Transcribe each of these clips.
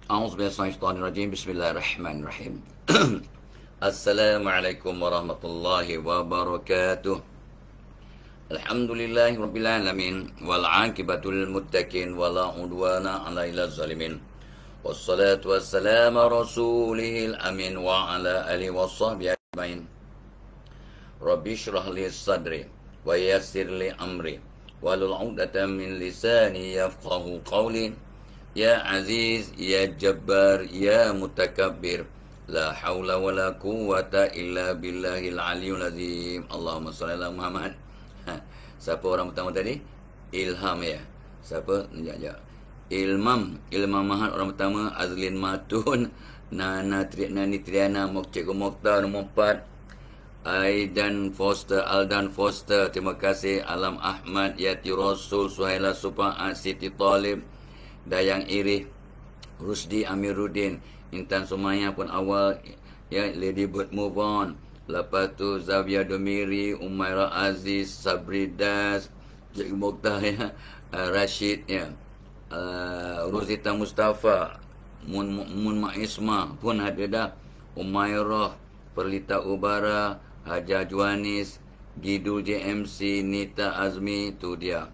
A'udzubillahiminasyaitonirrajim. Bismillahirrahmanirrahim. Assalamualaikum warahmatullahi wabarakatuh. Alhamdulillahirabbil alamin wal 'aqibatul muttaqin wala 'udwana 'alal zalimin. Wassalatu wassalamu rasulihil amin wa ala alihi washabbihi ajmain. Rabbi shrah li sadri wa yassir li amri wahlul 'uqdatam min lisani yafqahu qawli. Ya Aziz, Ya Jabbar, Ya Mutakabbir, La hawla wa la quwwata illa billahil aliyul azim. Allahumma salli ala Muhammad. Siapa orang pertama tadi? Ilham ya. Siapa? Sekejap. Ilmam Mahat orang pertama. Azlin Matun, Nani Triana, Cikgu Mokhtar nombor 4. Aldan Foster, terima kasih. Alam Ahmad, Yati Rasul, Suhaila Supaat, Siti Talib, Dayang Irih, Rusdi Amiruddin, Intan Sumaya pun awal ya, Lady Bird Move On. Lepas tu Zavia Domiri, Umaira Aziz, Sabri Das, Cikgu Mokhtar ya, Rashid ya, Rosita Mustafa, Mun Maisma pun ada dah, Umairah, Perlita Ubara, Haja Juanis, Gidul JMC, Nita Azmi, tu dia.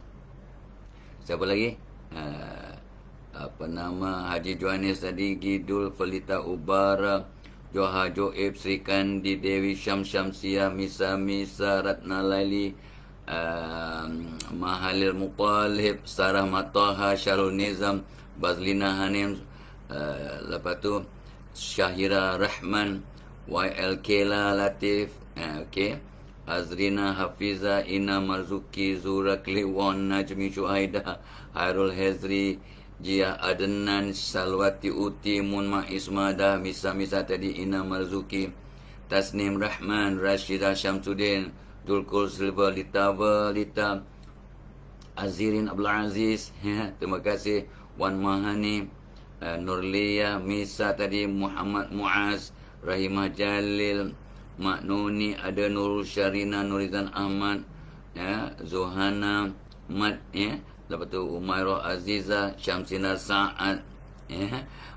Siapa lagi? Haji Juanis tadi, Gidul, Felita Ubara, Joha Joib, Sri Kandi, Dewi Syamsia, Misa Ratna Laili, Mahalil Muqalib, Sarah Mataha, Syarul Nizam, Bazlina Hanim, lepas tu Syahira Rahman, YL Kela Latif, Azrina Hafiza, Ina Marzuki, Zura Kliwon, Najmi Syuhaida, Hairul Hezri, Jia Adnan, Salwati Uti, Munma Ismada, Misa tadi, Ina Marzuki, Tasnim Rahman, Rashidah Syamsuddin, Dulkul Silva, Lita, Azirin Abdul Aziz, terima kasih. Wan Mahani, Nurlia, Misa tadi, Muhammad Muaz, Rahimah Jalil, Mak Nuni, ada Nurul Syarina, Nurizan Ahmad, Zohana Mat, lepas tu Umairah Aziza, Syamsina Sa'ad,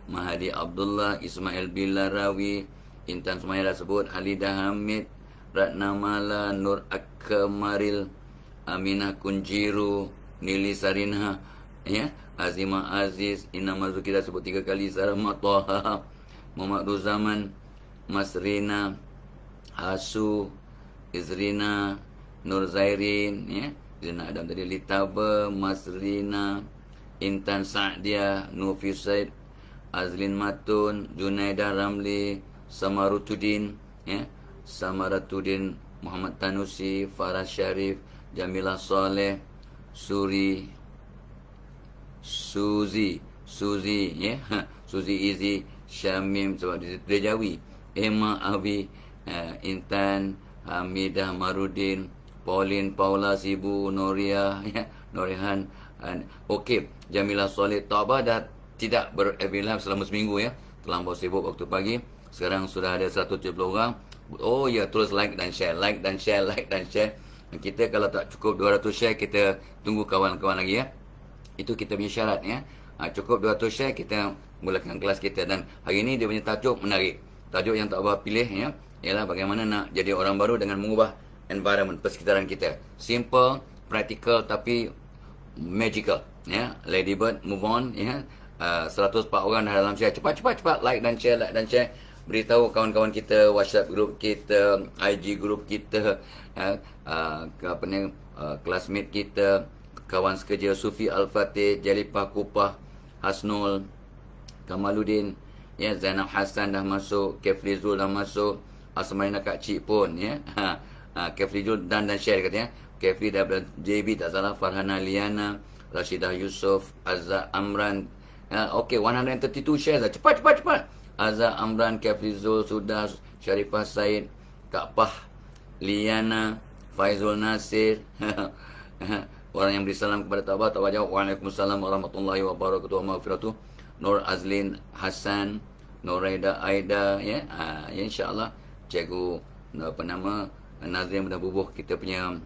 Mahadi Abdullah, Ismail Bilarawi, Intan Sumaira sebut, Halidah Hamid, Ratna Mala, Nur Akamaril, Aminah Kunjiru, Nili Sarinha, Azimah Aziz, Ina Marzuki dah sebut 3 kali, Sarah Mataha, Muhammad Ruzaman, Mas Rina, Asu, Izrina, Nur Zairin, Zina Adam tadi, Litaba, Mas Rina, Intan Sa'dia, Nufi Said, Azlin Matun, Junaidah Ramli, Samaratuddin, Samaratuddin, Muhammad Tanusi, Farah Syarif, Jamilah Soleh, Suzi, Suzi Izi, Syamim sebab dia Jawi, Emma Awi, Intan, Hamidah Marudin, Pauline Paula Sibu, Noria, Norihan, okey, Jamilah Soleh Taubah dah tidak ber-live selama seminggu ya. Terlampau sibuk waktu pagi. Sekarang sudah ada 170 orang. Oh ya, terus like dan share. Kita kalau tak cukup 200 share, kita tunggu kawan-kawan lagi ya. Itu kita punya syarat ya. Cukup 200 share, kita mulakan kelas kita. Dan hari ini dia punya tajuk menarik. Tajuk yang tak apa pilih ya, ialah bagaimana nak jadi orang baru dengan mengubah environment, persekitaran kita. Simple, practical tapi magical ya. Lady Bird Move On ya. 104 orang dah dalam share. Cepat like dan share. Beritahu kawan-kawan kita, WhatsApp group kita, IG group kita, classmate kita, kawan sekerja, Sufi Al-Fatih, Jalipah Kupah, Hasnul, Kamaluddin, Zainab Hassan dah masuk, Kefli Zul dah masuk, Asmarina Kak Cik pun ya. Kefli Zul dan share katanya. Kefli dah JB tak salah, Farhana Liana, Rashidah Yusof, Azza Amran. Okey, 132 shares dah. Cepat. Azza Amran, Kefli Zul sudah, Sharifah Said, Kak Pah, Liana, Faizul Nasir. Orang yang beri salam kepada Tabah jawab, Waalaikumsalam warahmatullahi wabarakatuh wabarakatuh. Nur Azlin Hassan, Noraida Aida ya. InsyaAllah Cikgu Nazrin dah bubuh kita punya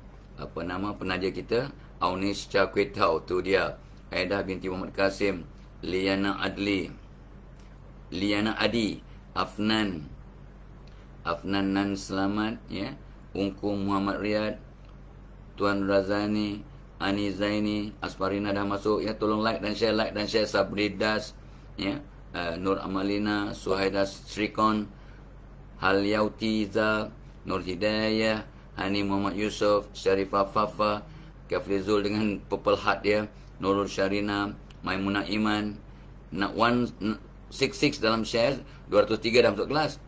penaja kita, Aunis Cakwetau tu dia. Aidah binti Muhammad Kasim, Liana Adli, Liana Adi, Afnan Nan Selamat, ya. Ungku Muhammad Riyad, Tuan Razani, Ani Zaini, Asparina dah masuk, ya. Tolong like dan share Sabridas, ya. Nur Amalina, Suhaida Srikon, Halyauti Zal, Nur Hidayah, Hani Muhammad Yusof, Syarifah Fafa, Kafrizul dengan purple heart dia, Nurul Syarina, Maimunah Iman, 166 dalam share, 203 dalam masuk kelas.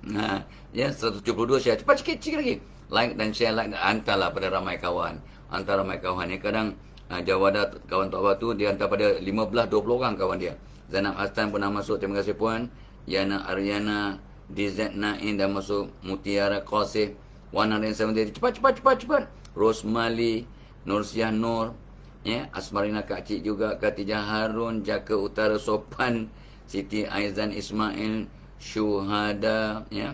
Ya, 172 share. Cepat sikit lagi. Like dan share, hantarlah pada ramai kawan. Ni kadang Jawada kawan Tok Abah tu dia hantar pada 15-20 orang kawan dia. Zainab Hassan pun dah masuk, terima kasih puan. Yana Aryana, DZ Nain dah masuk, Mutiara Qasih, 170. Cepat. Rosmali, Nursiah Nur, ya, Asmarina Kak Cik juga, Khatijah Harun, Jaka Utara Sopan, Siti Aizan Ismail, Syuhada, ya.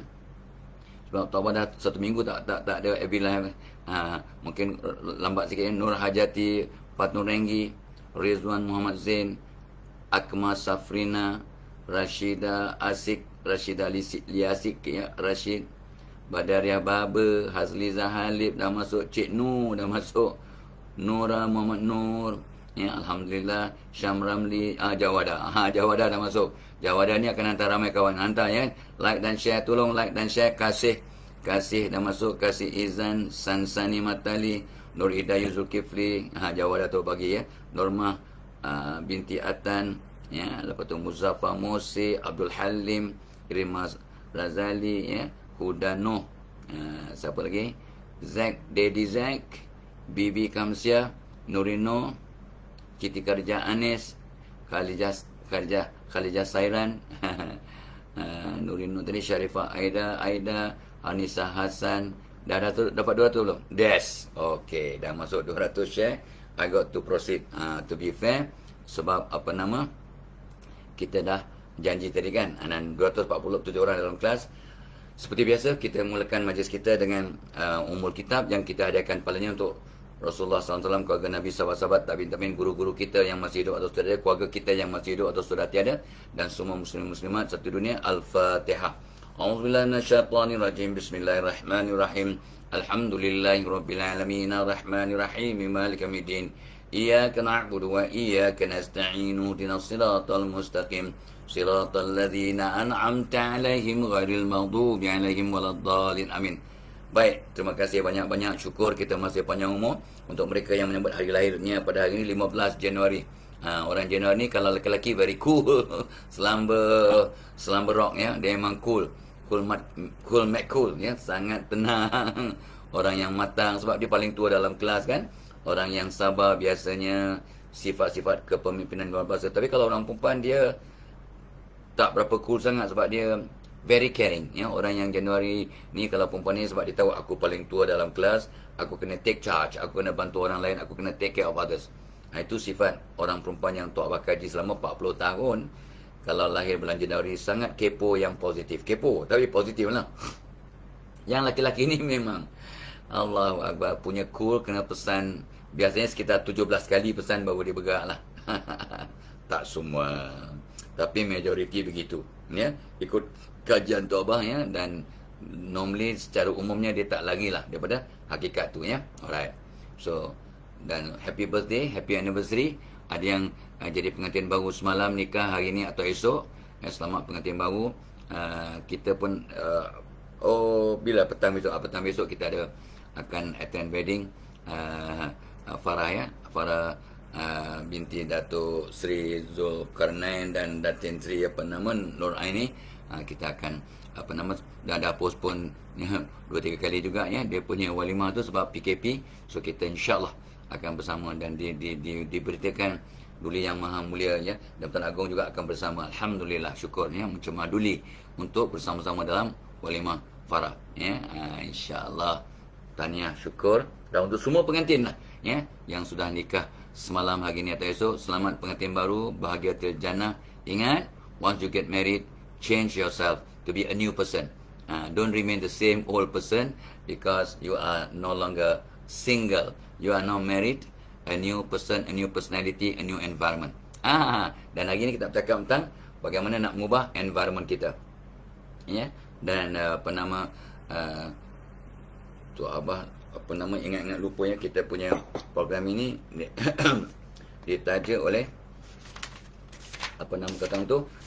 Sebab Tok Abah dah 1 minggu tak ada FB Live. Mungkin lambat sikit, ya. Nur Hajati, Fatnur Renggi, Rizwan Muhammad Zain, Akma Safrina, Rashida Asik, Rashida Liasik, ya, Rashid, Badariah Baba, Hazliza Halib dah masuk, Cik Nur dah masuk, Nura Muhammad Nur, ya, Alhamdulillah. Syam Ramli, Jawada, Jawada dah masuk. Jawada ni akan hantar ramai kawan, hantar, ya. Like dan share, tolong like dan share. Kasih dah masuk, Kasih Izan, Sansani Matali, Nur Hidayah Zulkifli, Jawada tu bagi, ya. Normah binti Atan, ya. Lepas tu Muzaffar Musi, Abdul Halim, Rimas Razali, ya. Huda Noh, siapa lagi? Daddy Zack, Bibi Kamsia, Nurino, Siti Karja Anis, Khalijah Sairan, Nurino tadi, Syarifah Aida, Anissa Hassan. Dah dapat 200 belum? Des. Okey, dah masuk 200 share. I got to proceed. To be fair, sebab kita dah janji tadi kan, 247 orang dalam kelas. Seperti biasa, kita mulakan majlis kita dengan umul kitab yang kita hadiahkan palanya untuk Rasulullah SAW, keluarga Nabi, sahabat-sahabat, tabi'in, guru-guru kita yang masih hidup atau sudah tiada, keluarga kita yang masih hidup atau sudah tiada, dan semua muslim-muslimat satu dunia. Al-Fatihah. A'udzubillahi minasyaitonirrajim. Bismillahirrahmanirrahim. Alhamdulillahirabbil alamin, arrahmanirrahim, maliki yaumiddin. Iyyaka na'budu wa iyyaka nasta'in. Ihdinas siratal mustaqim. Siratal ladzina an'amta 'alaihim ghairil maghdubi 'alaihim waladdallin. Amin. Baik, terima kasih banyak-banyak. Syukur kita masih panjang umur untuk mereka yang menyambut hari lahirnya pada hari ini 15 Januari. Orang Januari ni kalau lelaki very cool. Selamba rock, ya. Dia memang cool, ya. Sangat tenang. Orang yang matang sebab dia paling tua dalam kelas kan. Orang yang sabar biasanya, sifat-sifat kepemimpinan luar biasa. Tapi kalau orang perempuan dia tak berapa cool sangat sebab dia very caring, ya. Orang yang Januari ni kalau perempuan ni sebab dia tahu aku paling tua dalam kelas, aku kena take charge, aku kena bantu orang lain, aku kena take care of others. Itu sifat orang perempuan yang Tok Abah kaji selama 40 tahun. Kalau lahir bulan Januari, sangat kepo yang positif. Kepo tapi positif lah. Yang laki-laki ni memang Allahu Akbar, punya cool, kena pesan biasanya sekitar 17 kali pesan baru dia bergerak lah. Tak semua, tapi majoriti begitu, ya. Ikut kajian Tok Abah, ya. Dan normally secara umumnya dia tak lari lah daripada hakikat tu, ya. Alright. So, dan happy birthday, happy anniversary. Ada yang jadi pengantin baru semalam, nikah hari ni atau esok, ya. Selamat pengantin baru. Kita pun bila petang besok kita ada akan attend wedding Farah, ya. Farah binti Datuk Sri Zulkarnain dan Datin Sri Nur Aini. Kita akan dah postpone 2-3 kali juga, ya. Dia punya walimah tu sebab PKP. So kita insyaAllah akan bersama dan diberitakan Duli Yang Maha Mulia, ya, dan Tuan Agong juga akan bersama. Alhamdulillah, syukur, ya, mencemah Duli untuk bersama-sama dalam walimah Farah, ya. InsyaAllah, tahniah, syukur. Dan untuk semua pengantin lah, ya, yang sudah nikah semalam, hari ni atau esok, selamat pengantin baru, bahagia til jannah. Ingat, once you get married, change yourself to be a new person. Don't remain the same old person, because you are no longer single. You are now married, a new person, a new personality, a new environment. Dan hari ni kita bercakap tentang bagaimana nak mengubah environment kita. Ya. Dan tu Abah ingat-ingat lupa ya, kita punya program ini ditaja oleh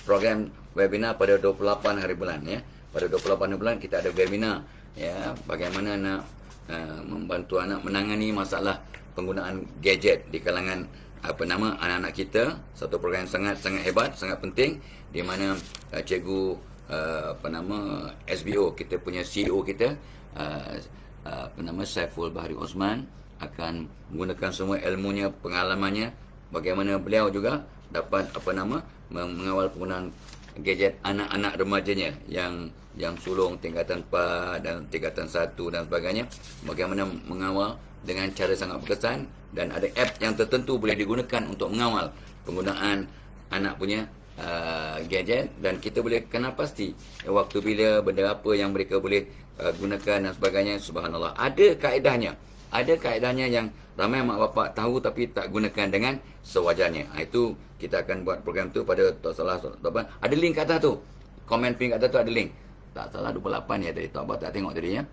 program webinar pada 28 hari bulan ya. Pada 28 hari bulan kita ada webinar ya, bagaimana nak membantu anak menangani masalah penggunaan gadget di kalangan anak-anak kita. Satu program sangat hebat, sangat penting, di mana cikgu SBO, kita punya CEO kita Saiful Bahri Osman akan menggunakan semua ilmunya, pengalamannya, bagaimana beliau juga dapat mengawal penggunaan gadget anak-anak remajanya yang sulung tingkatan 4 dan tingkatan 1 dan sebagainya, bagaimana mengawal dengan cara sangat berkesan, dan ada app yang tertentu boleh digunakan untuk mengawal penggunaan anak punya gadget, dan kita boleh kenal pasti waktu bila, benda apa yang mereka boleh gunakan dan sebagainya. Subhanallah, ada kaedahnya yang ramai mak bapak tahu tapi tak gunakan dengan sewajarnya. Itu kita akan buat program tu pada tak salah ada link kat atas tu, komen pin kat atas tu ada link. Tak salah 28 ya tadi, tak abang tak tengok tadi ya.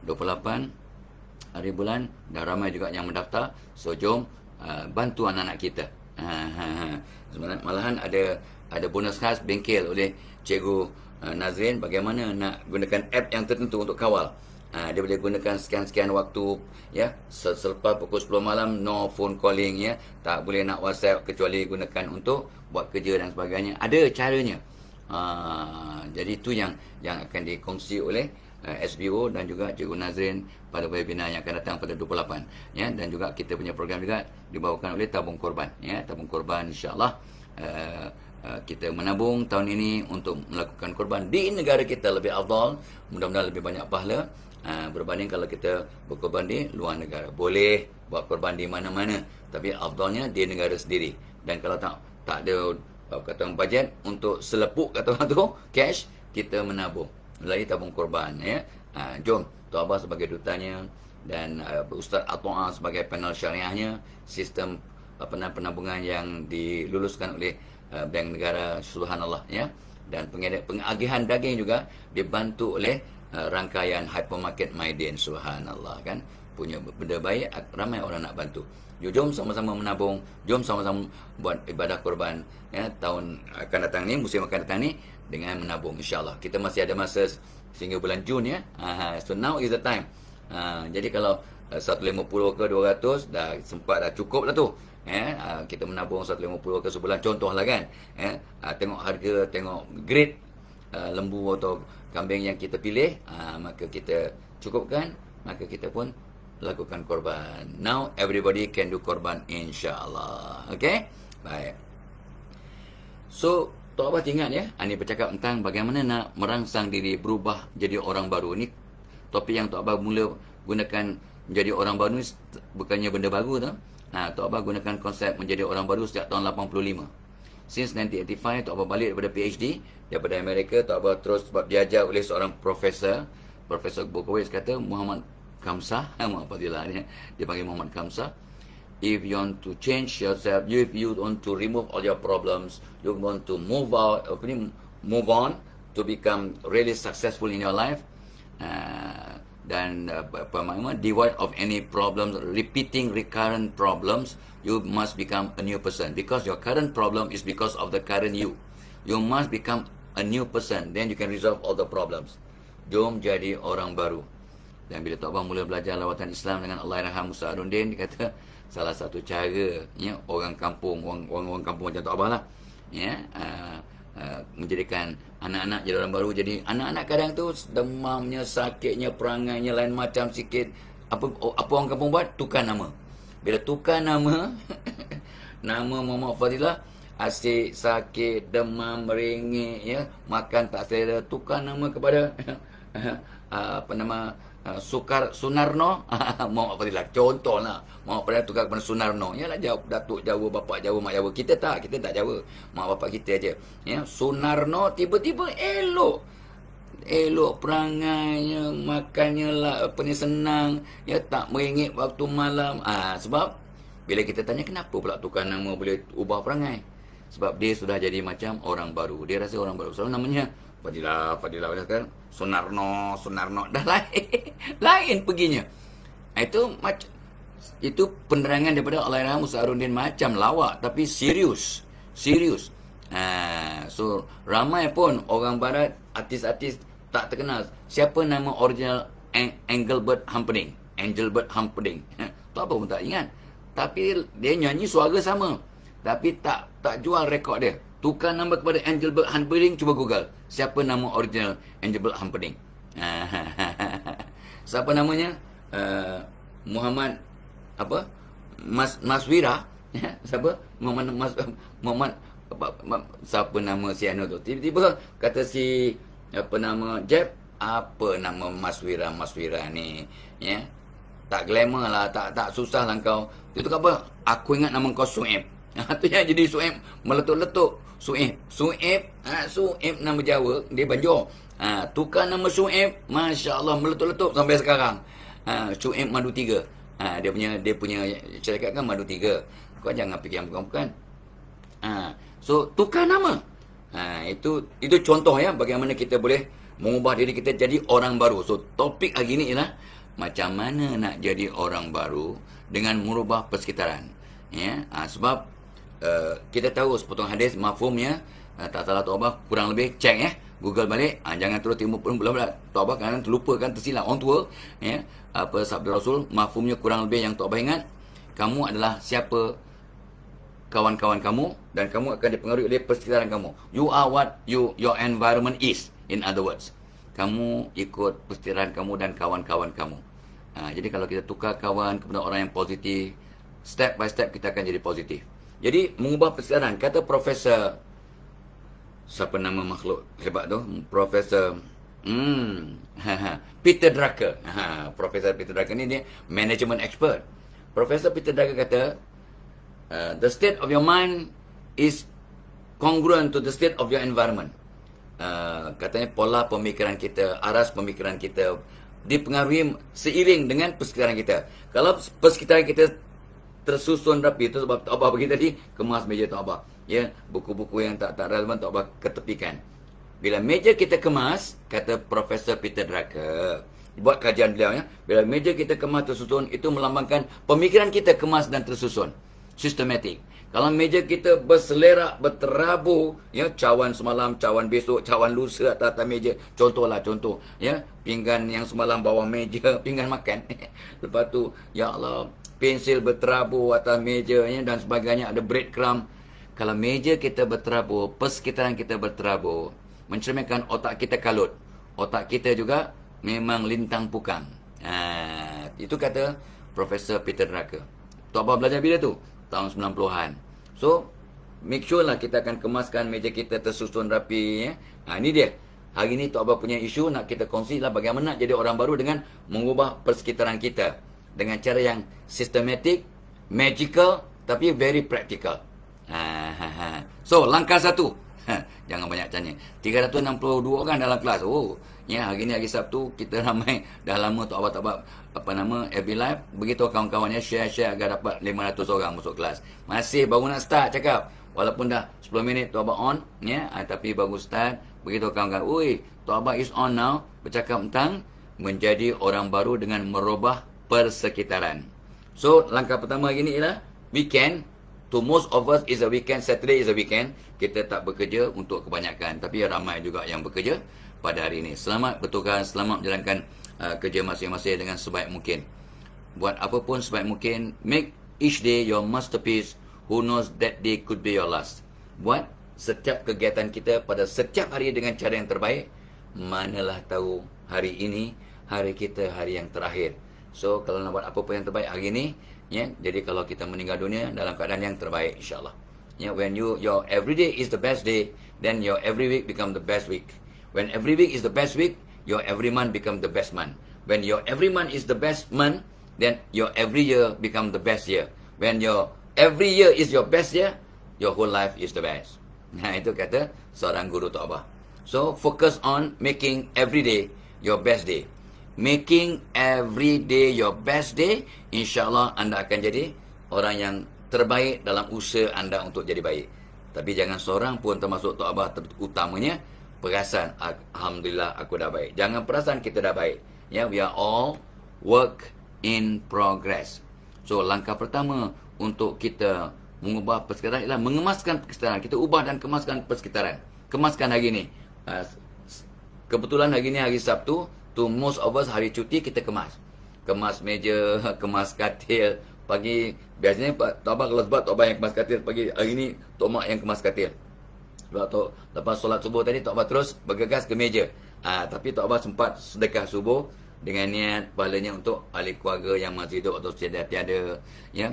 28 hari bulan, dah ramai juga yang mendaftar. So jom bantu anak-anak kita. Sebenarnya malahan ada bonus khas bengkel oleh Cikgu Nazrin, bagaimana nak gunakan app yang tertentu untuk kawal. Dia boleh gunakan sekian-sekian waktu ya, selepas pukul 10 malam no phone calling ya, tak boleh nak WhatsApp kecuali gunakan untuk buat kerja dan sebagainya. Ada caranya. Jadi itu yang akan dikongsi oleh SBO dan juga Cikgu Nazrin pada webinar yang akan datang pada 28 ya. Dan juga kita punya program juga dibawakan oleh Tabung Korban ya. Tabung Korban insya-Allah kita menabung tahun ini untuk melakukan korban di negara kita lebih afdal, mudah-mudahan lebih banyak pahala berbanding kalau kita berkorban di luar negara. Boleh buat korban di mana-mana, tapi afdalnya di negara sendiri. Dan kalau tak ada kata bajet untuk selepuk kata orang tu cash, kita menabung melalui tabung korban ya. Jom Tok Abah sebagai dutanya dan Ustaz Atoa sebagai panel syariahnya, sistem penabungan yang diluluskan oleh Bank Negara, subhanallah ya. Dan pengagihan daging juga dibantu oleh rangkaian hypermarket Maidin, subhanallah kan. Punya benda baik, ramai orang nak bantu. Jom sama-sama menabung, jom sama-sama buat ibadah korban ya, tahun akan datang ni, musim akan datang ni, dengan menabung insya-Allah. Kita masih ada masa sehingga bulan Jun ya. So now is the time. Jadi kalau 150 ke 200 dah sempat, dah cukup lah tu. Kita menabung 150 ke sebulan contohlah kan. Tengok harga, tengok grade lembu atau kambing yang kita pilih, maka kita cukupkan, maka kita pun lakukan korban. Now everybody can do korban insya-Allah. Okay? Baik. So Tok Abah ingat ya, ini bercakap tentang bagaimana nak merangsang diri berubah jadi orang baru. Ni topik yang Tok Abah mula gunakan menjadi orang baru ni bukannya benda baru tu. Tok Abah gunakan konsep menjadi orang baru sejak tahun 85. Since 1985 Tok Abah balik daripada PhD daripada Amerika. Tok Abah terus sebab diajar oleh seorang Profesor Bukowitz, kata Muhammad Kamsah, dia panggil Muhammad Kamsah. If you want to change yourself, if you want to remove all your problems, you want to move on to become really successful in your life, dan devoid of any problems, repeating recurrent problems, you must become a new person, because your current problem is because of the current you. You must become a new person, then you can resolve all the problems. Jom jadi orang baru. Dan bila Tok Abah mula belajar lawatan Islam dengan Allahyarham Musa Arundin, dia kata salah satu cara ya, orang kampung macam Tok Abah lah ya, menjadikan anak-anak jadi orang baru. Jadi anak-anak kadang tu demamnya, sakitnya, perangainya lain macam sikit. Apa orang kampung buat? Tukar nama. Bila tukar nama nama Muhammad Fadilah, asyik, sakit, demam, meringit ya, makan tak selera, tukar nama kepada Sunarno. Muhammad Fadilah contohlah. Muhammad Fadilah tukar kepada Sunarno. Yalah, Datuk Jawa, bapak Jawa, mak Jawa. Kita tak Jawa. Mak bapak kita aja. Ya, Sunarno tiba-tiba elok perangainya, makannya lah senang, ya, tak meringit waktu malam. Sebab bila kita tanya kenapa pula tukar nama boleh ubah perangai, Sebab dia sudah jadi macam orang baru. Dia rasa orang baru. Selalu namanya Fadilah kan. Sunarno. Dah lain. Lain perginya. Itu penerangan daripada Allahyarham Ustaz Harudin, macam lawak tapi serius. So ramai pun orang barat, artis-artis tak terkenal. Siapa nama original Engelbert Humperdinck? Tu apa pun tak ingat. Tapi dia nyanyi suara sama. Tapi tak jual rekod dia. Tukar nama kepada Engelbert Humperdinck, cuba Google. Siapa nama original Engelbert Humperdinck? Siapa namanya? Muhammad apa? Maswira. Siapa? Muhammad siapa nama si anu tu? Tiba-tiba kata si apa nama Jeb, apa nama Maswira ni, ya. Tak glamour lah, tak susah lah kau. Itu apa? Aku ingat nama kau Sueb. Tu yang jadi Sueb meletup-letup. Sueb nama Jawa, dia Banjar. Tukar nama Sueb, masya-Allah meletup-letup sampai sekarang. Sueb Madu 3. Dia punya syarikat kan Madu 3. Kau jangan fikir yang bukan. So tukar nama. Itu contoh ya bagaimana kita boleh mengubah diri kita jadi orang baru. So topik hari ini ialah macam mana nak jadi orang baru dengan merubah persekitaran. Ya, sebab kita tahu sepotong hadis mafhumnya, tak salah Tok Abah kurang lebih cek ya, Google balik, jangan terus timbul pula Tok Abah kadang terlupa kan, tersilap orang tua ya, apa sabda Rasul, mafhumnya kurang lebih yang Tok Abah ingat, kamu adalah siapa kawan-kawan kamu dan kamu akan dipengaruhi oleh persekitaran kamu. You are what your environment is, in other words. Kamu ikut persekitaran kamu dan kawan-kawan kamu. Jadi kalau kita tukar kawan kepada orang yang positif, step by step kita akan jadi positif. Jadi mengubah persekitaran, kata Profesor, siapa nama makhluk hebat tu? Profesor Peter Drucker. Profesor Peter Drucker ni dia management expert. Profesor Peter Drucker kata, the state of your mind is congruent to the state of your environment. Katanya pola pemikiran kita, aras pemikiran kita dipengaruhi seiring dengan persekitaran kita. Kalau persekitaran kita tersusun rapi, itu sebab Tok Abah bagi tadi kemas meja Tok Abah. Ya, buku-buku yang tak relevan Tok Abah ketepikan. Bila meja kita kemas, kata Profesor Peter Drucker, buat kajian beliau ya, bila meja kita kemas tersusun, itu melambangkan pemikiran kita kemas dan tersusun, sistematik. Kalau meja kita berselerak, berterabur, ya, cawan semalam, cawan besok, cawan lusa atas meja. Contoh, ya, pinggan yang semalam bawah meja, pinggan makan. Lepas tu, ya Allah, pensil berterabur atas meja, ya, dan sebagainya, ada breadcrumb. Kalau meja kita berterabur, persekitaran kita berterabur, mencerminkan otak kita kalut. Otak kita juga memang lintang pukang. Itu kata Profesor Peter Drucker. Tok Abah belajar bila tu? Tahun 90-an. So, make sure lah kita akan kemaskan meja kita tersusun rapi. Ya. Ini dia. Hari ni Tok Abah punya isu nak kita kongsi lah bagaimana nak jadi orang baru dengan mengubah persekitaran kita. Dengan cara yang systematic, magical, tapi very practical. So, langkah 1. Jangan banyak tanya. 362 orang dalam kelas. Ya, hari ni hari Sabtu, kita ramai. Dah lama Tok Abah FB Live. Beritahu kawan-kawannya share agar dapat 500 orang masuk kelas. Masih baru nak start cakap. Walaupun dah 10 minit Tok Abah on, ya, tapi baru start. Beritahu kawan-kawan, Tok Abah is on now. Bercakap tentang menjadi orang baru dengan merubah persekitaran. So, langkah pertama hari ni ialah weekend. To most of us is a weekend. Saturday is a weekend. Kita tak bekerja untuk kebanyakan, tapi ramai juga yang bekerja pada hari ini. Selamat bertugas, selamat menjalankan kerja masing-masing dengan sebaik mungkin. Buat apa pun sebaik mungkin. Make each day your masterpiece. Who knows that day could be your last. Buat setiap kegiatan kita pada setiap hari dengan cara yang terbaik. Manalah tahu hari ini hari kita, hari yang terakhir. So kalau nak buat apa pun yang terbaik hari ini, ya, jadi kalau kita meninggal dunia dalam keadaan yang terbaik, insyaAllah. Yeah, when your every day is the best day, then your every week become the best week. When every week is the best week, your every month become the best month. When your every month is the best month, then your every year become the best year. When your every year is your best year, your whole life is the best. Nah, itu kata seorang guru Tok Abah. So, focus on making every day your best day. Making every day your best day, insyaAllah anda akan jadi orang yang terbaik dalam usaha anda untuk jadi baik. Tapi jangan seorang pun termasuk Tok Abah utamanya perasan alhamdulillah aku dah baik. Jangan perasan kita dah baik. Ya, we are all work in progress. So langkah pertama untuk kita mengubah persekitaran ialah mengemaskan persekitaran. Kita ubah dan kemaskan persekitaran. Kemaskan hari ni. Kebetulan hari ni hari Sabtu, to most of us hari cuti kita kemas. Kemas meja, kemas katil. Pagi biasanya Tok Abah kalau sebab Tok Abah yang kemas katil pagi, hari ni Tok Mak yang kemas katil. Sebab lepas solat subuh tadi Tok Abah terus bergegas ke meja. Tapi Tok Abah sempat sedekah subuh dengan niat pahalanya untuk ahli keluarga yang masih hidup atau tiada, ya,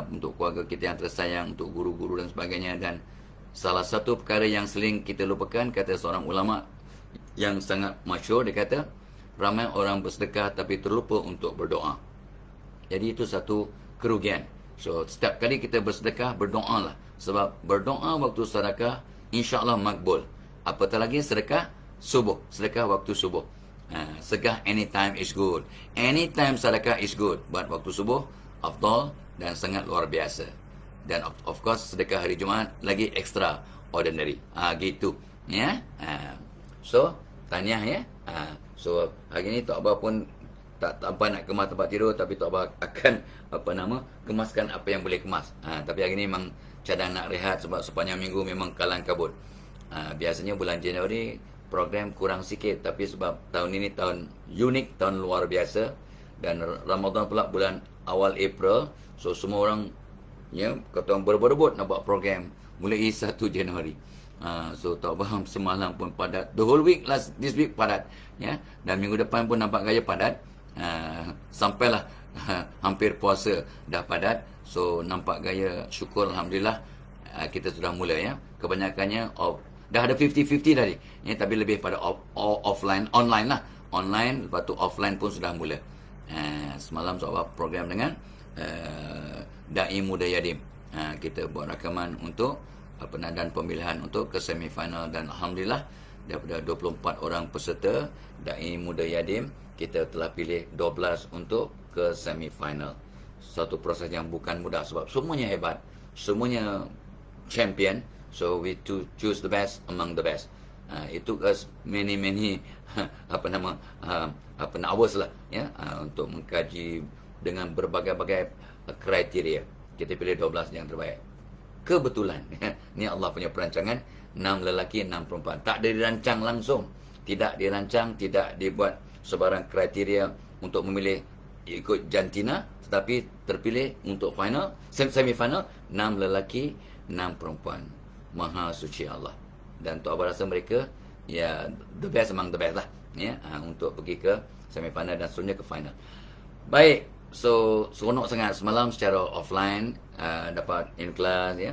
untuk keluarga kita yang tersayang, untuk guru-guru dan sebagainya. Dan salah satu perkara yang sering kita lupakan, kata seorang ulama yang sangat masyhur, dia kata ramai orang bersedekah tapi terlupa untuk berdoa. Jadi itu satu kerugian. So setiap kali kita bersedekah, berdoalah. Sebab berdoa waktu sedekah insya-Allah makbul. Apatah lagi sedekah subuh, sedekah waktu subuh. Sedekah anytime is good. Anytime sedekah is good. Buat waktu subuh afdal dan sangat luar biasa. Dan of course sedekah hari Jumaat lagi extra ordinary. Gitu, ya. So tahniah, ya. So hari ni Tok Abah pun tak apa nak kemas tempat tidur, tapi Tok Abah akan kemaskan apa yang boleh kemas. Tapi hari ni memang cadang nak rehat sebab sepanjang minggu memang kalang kabut. Biasanya bulan Januari program kurang sikit, tapi sebab tahun ini tahun unik, tahun luar biasa, dan Ramadan pula bulan awal April, so semua orang, ya, kata orang berebut-rebut nak buat program mulai 1 Januari. So Tok Abah semalam pun padat, the whole week this week padat, ya, dan minggu depan pun nampak gaya padat. Sampailah hampir puasa dah padat. So nampak gaya syukur alhamdulillah, kita sudah mula, ya. Kebanyakannya dah ada 50-50 tadi, ya, tapi lebih pada offline, online lah. Online, lepas tu offline pun sudah mula. Semalam soal program dengan Dai Muda Yadim. Kita buat rakaman untuk penandaan pemilihan untuk ke semifinal, dan alhamdulillah daripada 24 orang peserta Dai Muda Yadim, kita telah pilih 12 untuk ke semifinal. Satu proses yang bukan mudah sebab semuanya hebat, semuanya champion. So we to choose the best among the best. It took us many hours lah, ya, untuk mengkaji dengan berbagai-bagai kriteria. Kita pilih 12 yang terbaik. Kebetulan ni Allah punya perancangan, 6 lelaki 6 perempuan. Tak ada dirancang langsung, tidak dirancang, tidak dibuat sebarang kriteria untuk memilih ikut jantina, tetapi terpilih untuk final, semifinal, 6 lelaki 6 perempuan. Maha suci Allah. Dan Tok Abah rasa mereka, ya, the best among the best lah, ya, untuk pergi ke semifinal dan seterusnya ke final. Baik, so seronok sangat semalam secara offline, dapat in class, ya.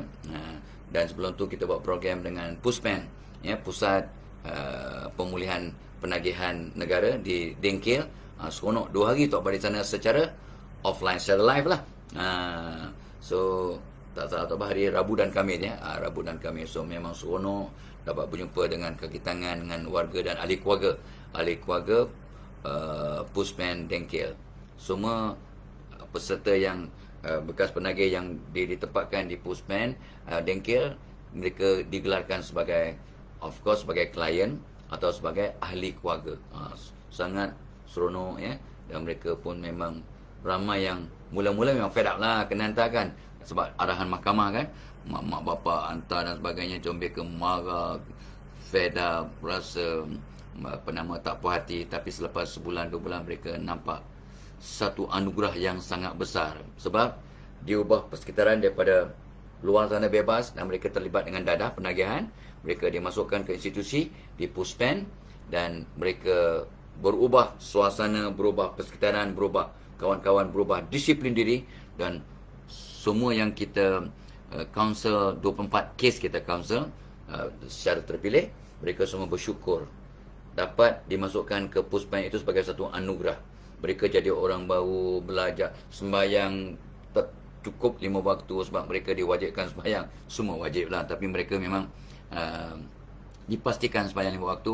Dan sebelum tu kita buat program dengan Puspen, ya, Pusat Pemulihan Penagihan Negara di Dengkil. Seronok 2 hari Tok Abah di sana secara offline, secara live lah. So tak salah Tok Abah hari Rabu dan Khamis, ya. Rabu dan Khamis. So memang seronok dapat berjumpa dengan kaki tangan, dengan warga dan ahli keluarga Puspen Dengkil. Semua peserta yang bekas penagih yang ditempatkan di Puspen Dengkil, mereka digelarkan sebagai, of course, sebagai klien atau sebagai ahli keluarga. Sangat seronok, ya. Dan mereka pun memang ramai yang mula-mula memang fed up lah kena hantarkan sebab arahan mahkamah kan, mak bapak hantar dan sebagainya, mereka marah, fed up, rasa tak puas hati. Tapi selepas sebulan 2 bulan mereka nampak satu anugerah yang sangat besar sebab diubah persekitaran daripada luar sana bebas dan mereka terlibat dengan dadah penagihan. Mereka dimasukkan ke institusi di Puspen dan mereka berubah suasana, berubah persekitaran, berubah kawan-kawan, berubah disiplin diri. Dan semua yang kita counsel, 24 kes kita counsel secara terpilih, mereka semua bersyukur dapat dimasukkan ke Puspen itu sebagai satu anugerah. Mereka jadi orang baru, belajar sembahyang cukup 5 waktu sebab mereka diwajibkan sembahyang. Semua wajib lah, tapi mereka memang dipastikan sembahyang 5 waktu.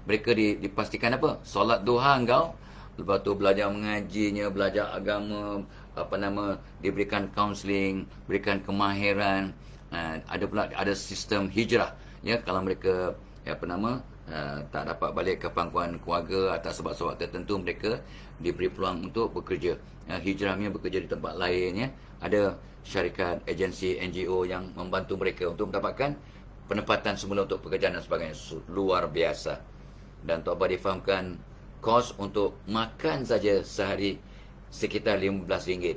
Mereka dipastikan apa? Solat duha engkau, lepas tu belajar mengajinya, belajar agama, diberikan kaunseling, berikan kemahiran, Ada pula ada sistem hijrah, ya, kalau mereka tak dapat balik ke pangkuan keluarga atas sebab-sebab tertentu, mereka diberi peluang untuk bekerja, hijrahnya bekerja di tempat lain, ya. Ada syarikat, agensi, NGO yang membantu mereka untuk mendapatkan penempatan semula untuk pekerjaan dan sebagainya. Luar biasa. Dan Tok Abah difahamkan kos untuk makan saja sehari sekitar RM15,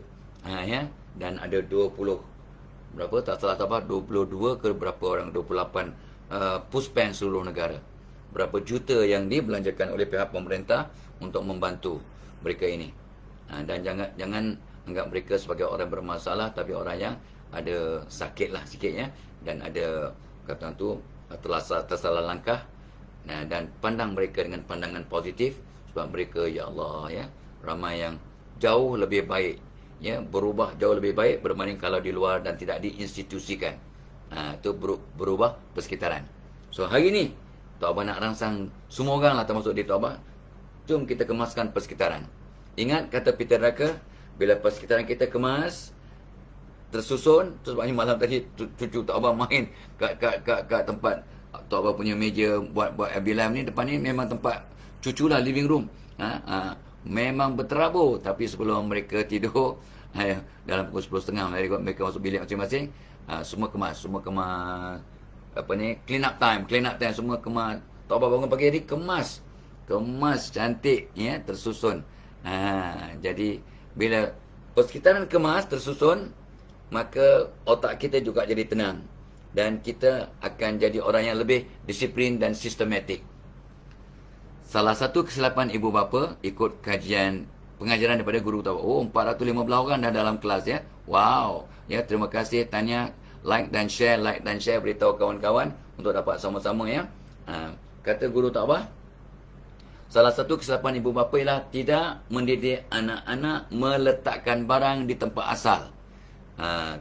ya. Dan ada 20 berapa, tak salah Tok Abah, 22 ke berapa orang, 28 puspen seluruh negara. Berapa juta yang dibelanjakan oleh pihak pemerintah untuk membantu mereka ini. Dan jangan anggap mereka sebagai orang bermasalah, tapi orang yang ada sakit lah sikit, ya, dan ada kata tu tersalah langkah. Dan pandang mereka dengan pandangan positif, sebab mereka, ya Allah, ya, ramai yang jauh lebih baik, ya, berubah jauh lebih baik berbanding kalau di luar dan tidak diinstitusikan. Itu berubah persekitaran. So hari ni Tok Abah nak rangsang semua orang lah, termasuk di Tok Abah, jom kita kemaskan persekitaran. Ingat kata Peter Drucker, bila persekitaran kita kemas, tersusun. Sebabnya malam tadi cucu Tok Abah main kat tempat Tok Abah punya meja buat Abilam ni, depan ni memang tempat cucu lah, living room. Memang berterabur. Tapi sebelum mereka tidur, dalam pukul 10.30 mereka masuk bilik masing-masing, semua kemas, clean up time, semua kemas. Tok Abah bangun pagi hari, kemas cantik, ya, tersusun. Jadi bila persekitaran kemas, tersusun, maka otak kita juga jadi tenang, dan kita akan jadi orang yang lebih disiplin dan sistematik. Salah satu kesilapan ibu bapa ikut kajian pengajaran daripada guru Tok Abah, 415 orang dah dalam kelas, ya. Wow, ya, terima kasih Tanya. Like dan share, beritahu kawan-kawan untuk dapat sama-sama, ya. Kata guru Tok Abah, salah satu kesilapan ibu bapa ialah tidak mendidik anak-anak meletakkan barang di tempat asal.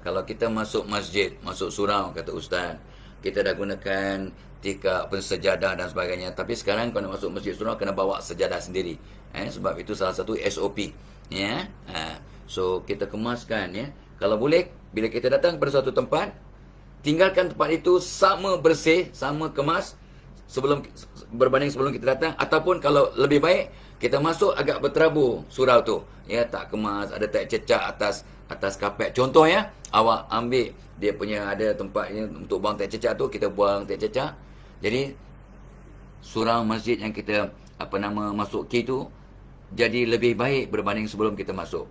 Kalau kita masuk masjid, masuk surau, kata ustaz, kita dah gunakan tikar, sejadah dan sebagainya. Tapi sekarang kalau nak masuk masjid surau, kena bawa sejadah sendiri. Sebab itu salah satu SOP, ya. So kita kemaskan, ya. Kalau boleh, bila kita datang pada suatu tempat, tinggalkan tempat itu sama bersih, sama kemas berbanding sebelum kita datang. Ataupun kalau lebih baik, kita masuk agak berterabur surau tu, ya, tak kemas, ada tak cecak atas kapet. Contoh, ya, awak ambil dia punya ada tempatnya untuk buang tak cecak tu, kita buang tak cecak. Jadi surau masjid yang kita masuki tu jadi lebih baik berbanding sebelum kita masuk.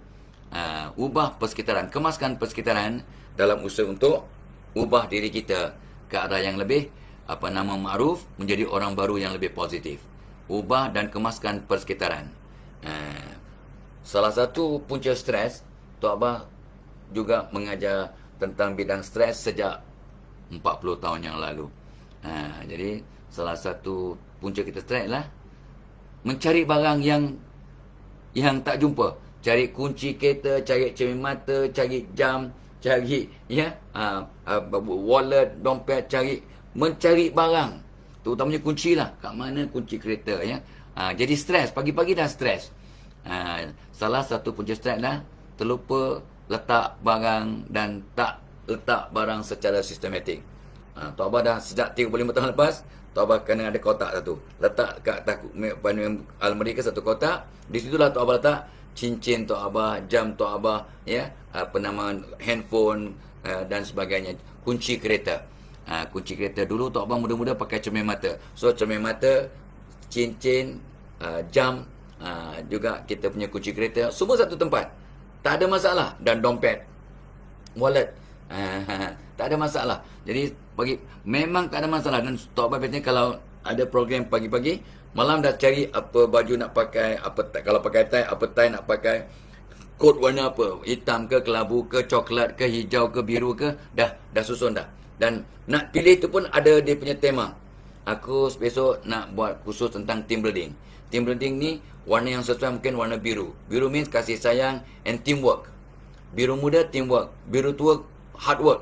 Ubah persekitaran, kemaskan persekitaran dalam usaha untuk ubah diri kita ke arah yang lebih ma'ruf, menjadi orang baru yang lebih positif. Ubah dan kemaskan persekitaran. Salah satu punca stres, Tok Abah juga mengajar tentang bidang stres sejak 40 tahun yang lalu. Jadi salah satu punca kita stres lah mencari barang yang tak jumpa. Cari kunci kereta, cari cermin mata, cari jam, cari, ya, wallet, dompet, mencari barang. Terutamanya kunci lah. Kat mana kunci kereta, ya. Jadi stres, pagi-pagi dah stres. Salah satu punca stres lah terlupa letak barang dan tak letak barang secara sistematik. Tok Abah dah sejak 35 tahun lepas, Tok Abah kena ada kotak satu. Letak kat almari ke satu kotak. Di situlah Tok Abah letak cincin Tok Abah, jam Tok Abah, ya, handphone dan sebagainya. Kunci kereta. Kunci kereta dulu Tok Abah muda-muda pakai cermin mata. So cermin mata, cincin, jam, juga kita punya kunci kereta, semua satu tempat. Tak ada masalah. Dan dompet, wallet, tak ada masalah. Jadi memang tak ada masalah. Dan Tok Abah biasanya kalau ada program pagi-pagi, malam dah cari apa baju nak pakai, kalau pakai tie, apa tie nak pakai, kod warna apa, hitam ke, kelabu ke, coklat ke, hijau ke, biru ke, dah susun dah. Dan nak pilih tu pun ada dia punya tema. Aku besok nak buat khusus tentang team building. Team building ni warna yang sesuai mungkin warna biru. Biru means kasih sayang and teamwork. Biru muda teamwork, biru tua hard work.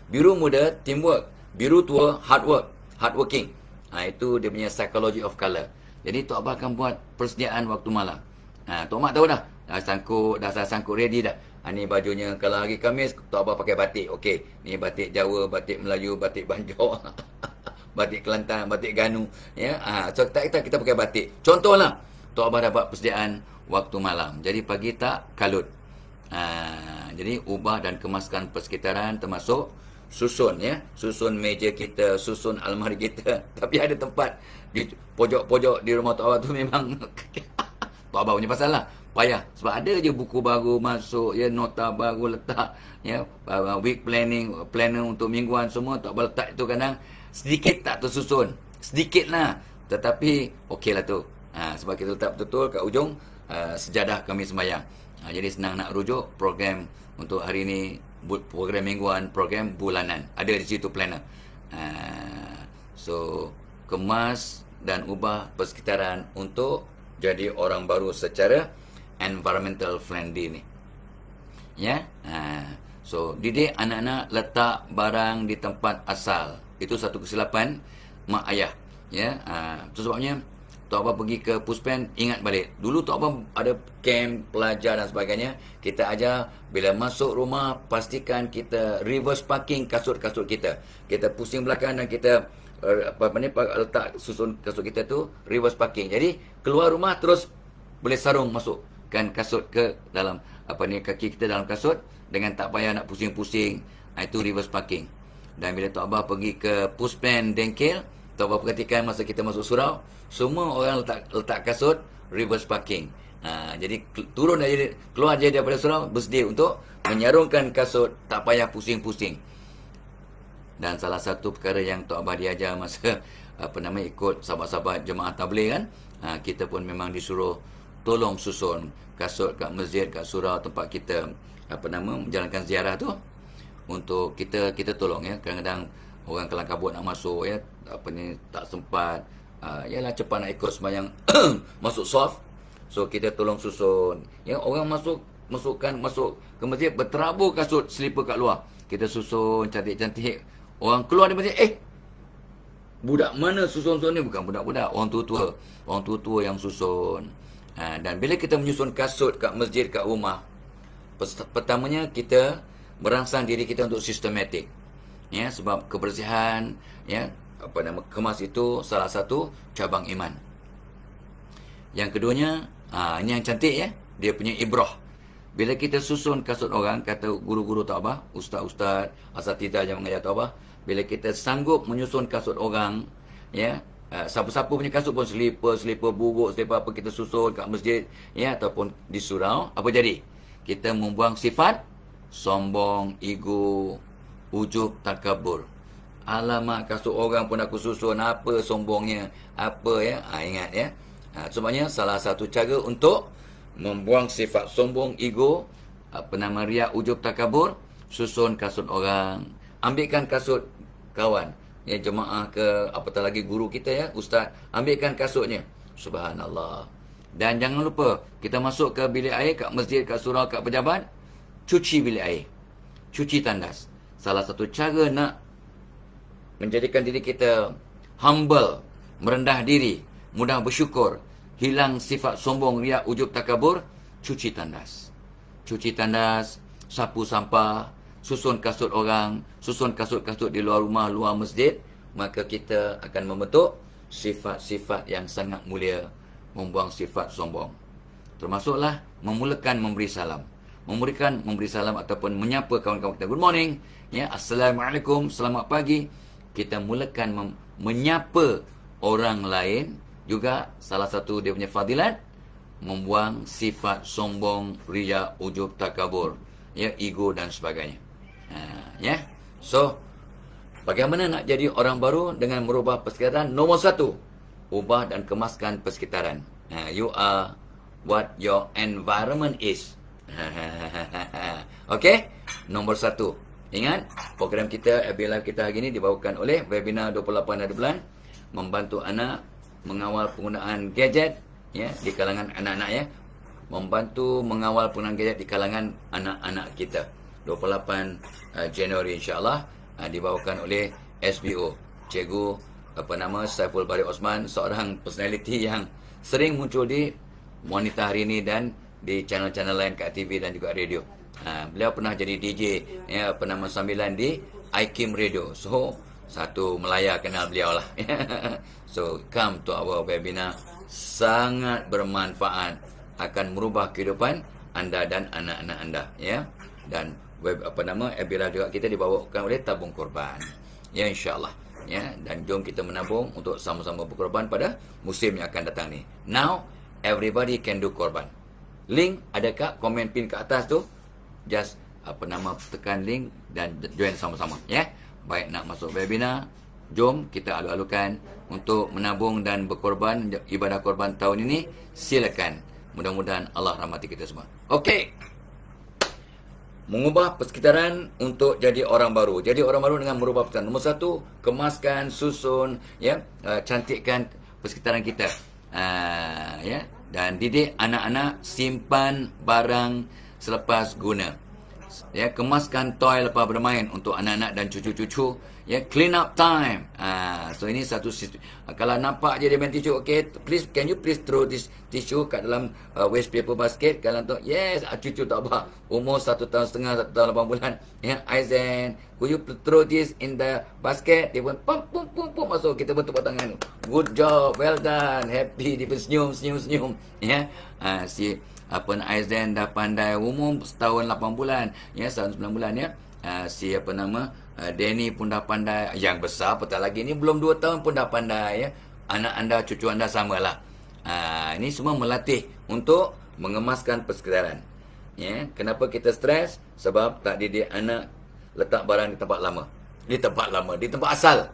Biru muda teamwork, biru tua hardworking. Itu dia punya psychology of color. Jadi Tok Abah akan buat persediaan waktu malam. Tok Mak tahu dah. Dah sangkut ready dah. Ni bajunya, kalau hari Khamis Tok Abah pakai batik. Okey, ni batik Jawa, batik Melayu, batik Banjar, batik Kelantan, batik Ganu, ya. So kita pakai batik. Contohlah, Tok Abah dapat persediaan waktu malam. Jadi pagi tak kalut. Jadi ubah dan kemaskan persekitaran, termasuk susun, ya. Susun meja kita, susun almari kita. Tapi ada tempat di pojok-pojok di rumah Tok Abah tu memang Tok Abah punya pasal lah. Payah. Sebab ada je buku baru masuk, ya, nota baru letak, ya, week planning, planner untuk mingguan semua Tok Abah letak itu kadang sedikit tak tersusun. Sedikit lah. Tetapi okey lah tu. Sebab kita letak betul-betul kat ujung sejadah kami sembahyang. Jadi senang nak rujuk program untuk hari ni, program mingguan, program bulanan. Ada di situ planner. So, kemas dan ubah persekitaran untuk jadi orang baru secara environmental friendly ni. Ya. So, didik anak-anak letak barang di tempat asal. Itu satu kesilapan mak ayah. Ya. Itu sebabnya Tok Abah pergi ke Puspen, ingat balik. Dulu Tok Abah ada camp, pelajar dan sebagainya. Kita ajar, bila masuk rumah, pastikan kita reverse parking kasut-kasut kita. Kita pusing belakang dan kita letak susun kasut kita tu, reverse parking. Jadi, keluar rumah terus boleh sarung masukkan kasut ke dalam, kaki kita dalam kasut, dengan tak payah nak pusing-pusing. Itu reverse parking. Dan bila Tok Abah pergi ke Puspen Dengkil, Tok Abah perhatikan masa kita masuk surau, semua orang letak kasut reverse parking. Jadi keluar je daripada surau, bersedia untuk menyarungkan kasut, tak payah pusing-pusing. Dan salah satu perkara yang Tok Abah diajar masa ikut sahabat-sahabat jemaah tabligh kan, kita pun memang disuruh tolong susun kasut kat masjid, kat surau tempat kita menjalankan ziarah tu. Untuk kita tolong, ya. Kadang-kadang orang kelang kabut nak masuk, ya, tak sempat, yalah cepat nak ikut sembahyang masuk soft. So kita tolong susun, ya. Orang masuk ke masjid, berterabur kasut selipar kat luar, kita susun cantik-cantik. Orang keluar dari masjid, budak mana susun ni? Bukan budak-budak, orang tua-tua yang susun. Dan bila kita menyusun kasut kat masjid, kat rumah, pertamanya kita merangsang diri kita untuk sistematik, ya, sebab kebersihan, ya, kemas itu salah satu cabang iman. Yang keduanya, ini yang cantik, ya, dia punya ibrah. Bila kita susun kasut orang, kata guru-guru Tok Abah, ustaz-ustaz, asatidah yang mengajar Tok Abah, bila kita sanggup menyusun kasut orang, ya, siapa-siapa punya kasut pun, selipar buruk, selipar apa, kita susun kat masjid, ya, ataupun di surau, apa jadi? Kita membuang sifat sombong, ego, ujub, takabur. Alamak, kasut orang pun aku susun, apa sombongnya, apa, ya. Ingat, ya. Sebabnya salah satu cara untuk membuang sifat sombong, ego, riak, ujub, takabur, susun kasut orang. Ambilkan kasut kawan, ya, jemaah ke apatah lagi guru kita, ya, ustaz, ambilkan kasutnya. Subhanallah. Dan jangan lupa, kita masuk ke bilik air, kat masjid, kat surau, kat pejabat, cuci bilik air, cuci tandas. Salah satu cara nak menjadikan diri kita humble, merendah diri, mudah bersyukur, hilang sifat sombong, riak, ujub, takabur, cuci tandas. Cuci tandas, sapu sampah, susun kasut orang, susun kasut-kasut di luar rumah, luar masjid, maka kita akan membentuk sifat-sifat yang sangat mulia, membuang sifat sombong. Termasuklah memulakan memberi salam. Memberi salam ataupun menyapa kawan-kawan kita. Good morning, ya, assalamualaikum, selamat pagi. Kita mulakan menyapa orang lain. Juga salah satu dia punya fadilat, membuang sifat sombong, riya, ujub, takabur, ya, ego dan sebagainya. Ya. So, bagaimana nak jadi orang baru dengan merubah persekitaran? Nombor 1, ubah dan kemaskan persekitaran. You are what your environment is. Okey, nombor 1. Ingat, program kita, FB Live kita hari ini dibawakan oleh webinar 28 hari bulan, membantu anak mengawal penggunaan gadget, ya, di kalangan anak-anak, ya. Membantu mengawal penggunaan gadget di kalangan anak-anak kita. 28 Januari insya-Allah, dibawakan oleh SBO. Cikgu Saiful Bari Osman, seorang personality yang sering muncul di Wanita Hari Ini dan di channel-channel lain kat TV dan juga radio. Beliau pernah jadi DJ, ya, penama sambilan di iKim Radio. So, satu Melaya kenal beliau lah. So, come to our webinar. Sangat bermanfaat, akan merubah kehidupan anda dan anak-anak anda, ya. Dan webinar juga kita dibawakan oleh Tabung Korban, ya, insyaAllah, ya. Dan jom kita menabung untuk sama-sama berkorban pada musim yang akan datang ni. Now everybody can do korban. Link ada kat komen pin ke atas tu. Just tekan link dan join sama-sama, ya. Baik, nak masuk webinar, jom kita alu-alukan untuk menabung dan berkorban ibadah korban tahun ini. Silakan. Mudah-mudahan Allah rahmati kita semua. Okey. Mengubah persekitaran untuk jadi orang baru. Jadi orang baru dengan merubah persekitaran. Nombor 1, kemaskan, susun, ya, cantikkan persekitaran kita. Ya, dan didik anak-anak simpan barang selepas guna. Ya, kemaskan toy lepas bermain untuk anak-anak dan cucu-cucu. Ya, clean up time. So ini satu kalau nampak je dia main tisu, okay, please, can you please throw this tissue kat dalam waste paper basket. Kalau tu, yes, cucu tak apa, umur 1 tahun setengah, 1 tahun 8 bulan. Ya, Aizen, could you throw this in the basket? Dia pun pum masuk, kita pun tepuk tangan. Good job, well done, happy, dia pun senyum. Ya, si Aizen dah pandai, umur setahun 8 bulan, ya, setahun 9 bulan, ya. Si Danny pun dah pandai. Yang besar petak lagi ni belum 2 tahun pun dah pandai, ya. Anak anda, cucu anda samalah. Ini semua melatih untuk mengemaskan persekitaran, ya. Kenapa kita stres? Sebab tak didik anak letak barang di tempat lama. Di tempat asal.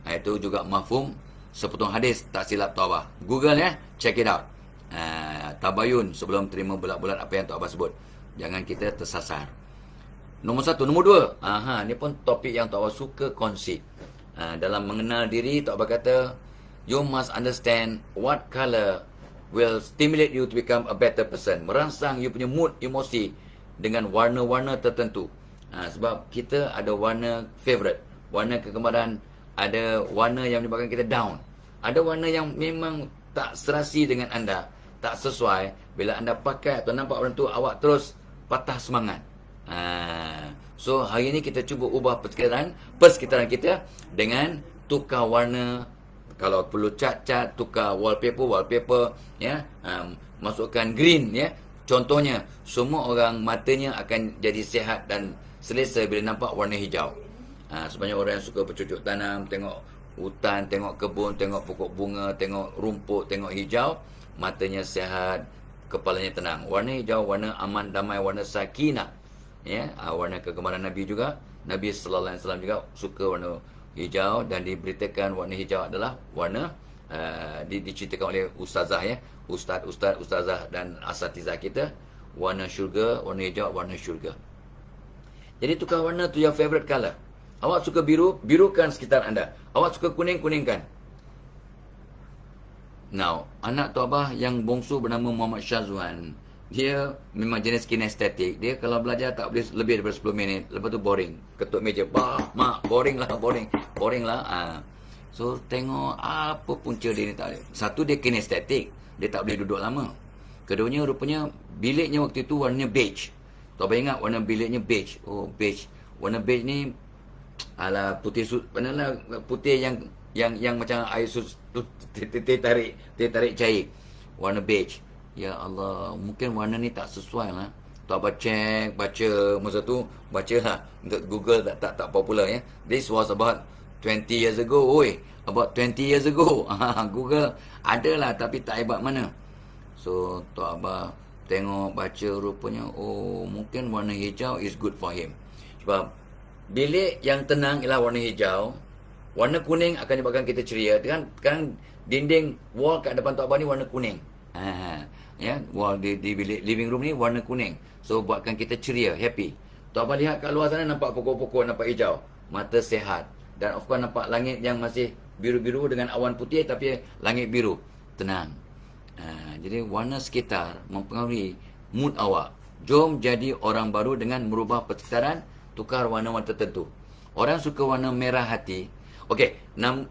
Itu juga mafhum sepotong hadis, tak silap Tok Abah. Google, ya, check it out. Tabayun sebelum terima bulat-bulat apa yang Tok Abah sebut. Jangan kita tersasar. Nombor 1. Nombor 2. Ni pun topik yang Tok Abah suka kongsi. Dalam mengenal diri, Tok Abah kata, you must understand what color will stimulate you to become a better person. Merangsang you punya mood, emosi dengan warna-warna tertentu. Sebab kita ada warna favorite, warna kegemaran, ada warna yang menyebabkan kita down. Ada warna yang memang tak serasi dengan anda, tak sesuai. Bila anda pakai atau nampak orang tu, awak terus patah semangat. So hari ini kita cuba ubah persekitaran kita dengan tukar warna. Kalau perlu cat, tukar wallpaper, ya. Masukkan green, ya. Contohnya, semua orang matanya akan jadi sihat dan selesa bila nampak warna hijau. Sebanyak orang yang suka bercucuk tanam, tengok hutan, tengok kebun, tengok pokok bunga, tengok rumput, tengok hijau, matanya sihat, kepalanya tenang. Warna hijau, warna aman, damai, warna sakinah, ya. Warna kegemaran Nabi juga. Nabi sallallahu alaihi wasallam juga suka warna hijau, dan diberitakan warna hijau adalah warna diceritakan oleh ustazah, ya, ustazah dan asatizah kita, warna syurga, warna hijau, warna syurga. Jadi tukar warna tu your favorite color. Awak suka biru, birukan sekitar anda. Awak suka kuning, kuningkan. Now, anak Tok Abah yang bongsu bernama Muhammad Syazwan, dia memang jenis kinestetik. Dia kalau belajar tak boleh lebih daripada 10 minit. Lepas tu boring. Ketuk meja. Boring lah. So, tengok apa punca dia ni tak boleh. Satu, dia kinestetik. Dia tak boleh duduk lama. Keduanya, rupanya biliknya waktu itu warnanya beige. Tok Abah ingat warna biliknya beige. Oh, beige. Warna beige ni ala putih, panalah putih yang macam air sus tarik cair. Warna beige. Ya Allah, mungkin warna ni tak sesuai lah. Tok Abah check, baca. Masa tu, baca lah. Untuk Google tak popular, ya. This was about 20 years ago. About 20 years ago. Google ada lah, tapi tak hebat mana. So, Tok Abah tengok, baca, rupanya, oh, mungkin warna hijau is good for him. Sebab bilik yang tenang ialah warna hijau. Warna kuning akan menyebabkan kita ceria. Kan dinding wall kat depan Tok Abah ni warna kuning. Ya, wall di bilik living room ni warna kuning. So buatkan kita ceria, happy. Tok Abah lihat kat luar sana, nampak pokok-pokok, nampak hijau, mata sehat. Dan of course nampak langit yang masih biru-biru dengan awan putih, tapi langit biru, tenang. Jadi warna sekitar mempengaruhi mood awak. Jom jadi orang baru dengan merubah persekitaran, tukar warna-warna tertentu. Orang suka warna merah hati. Okey,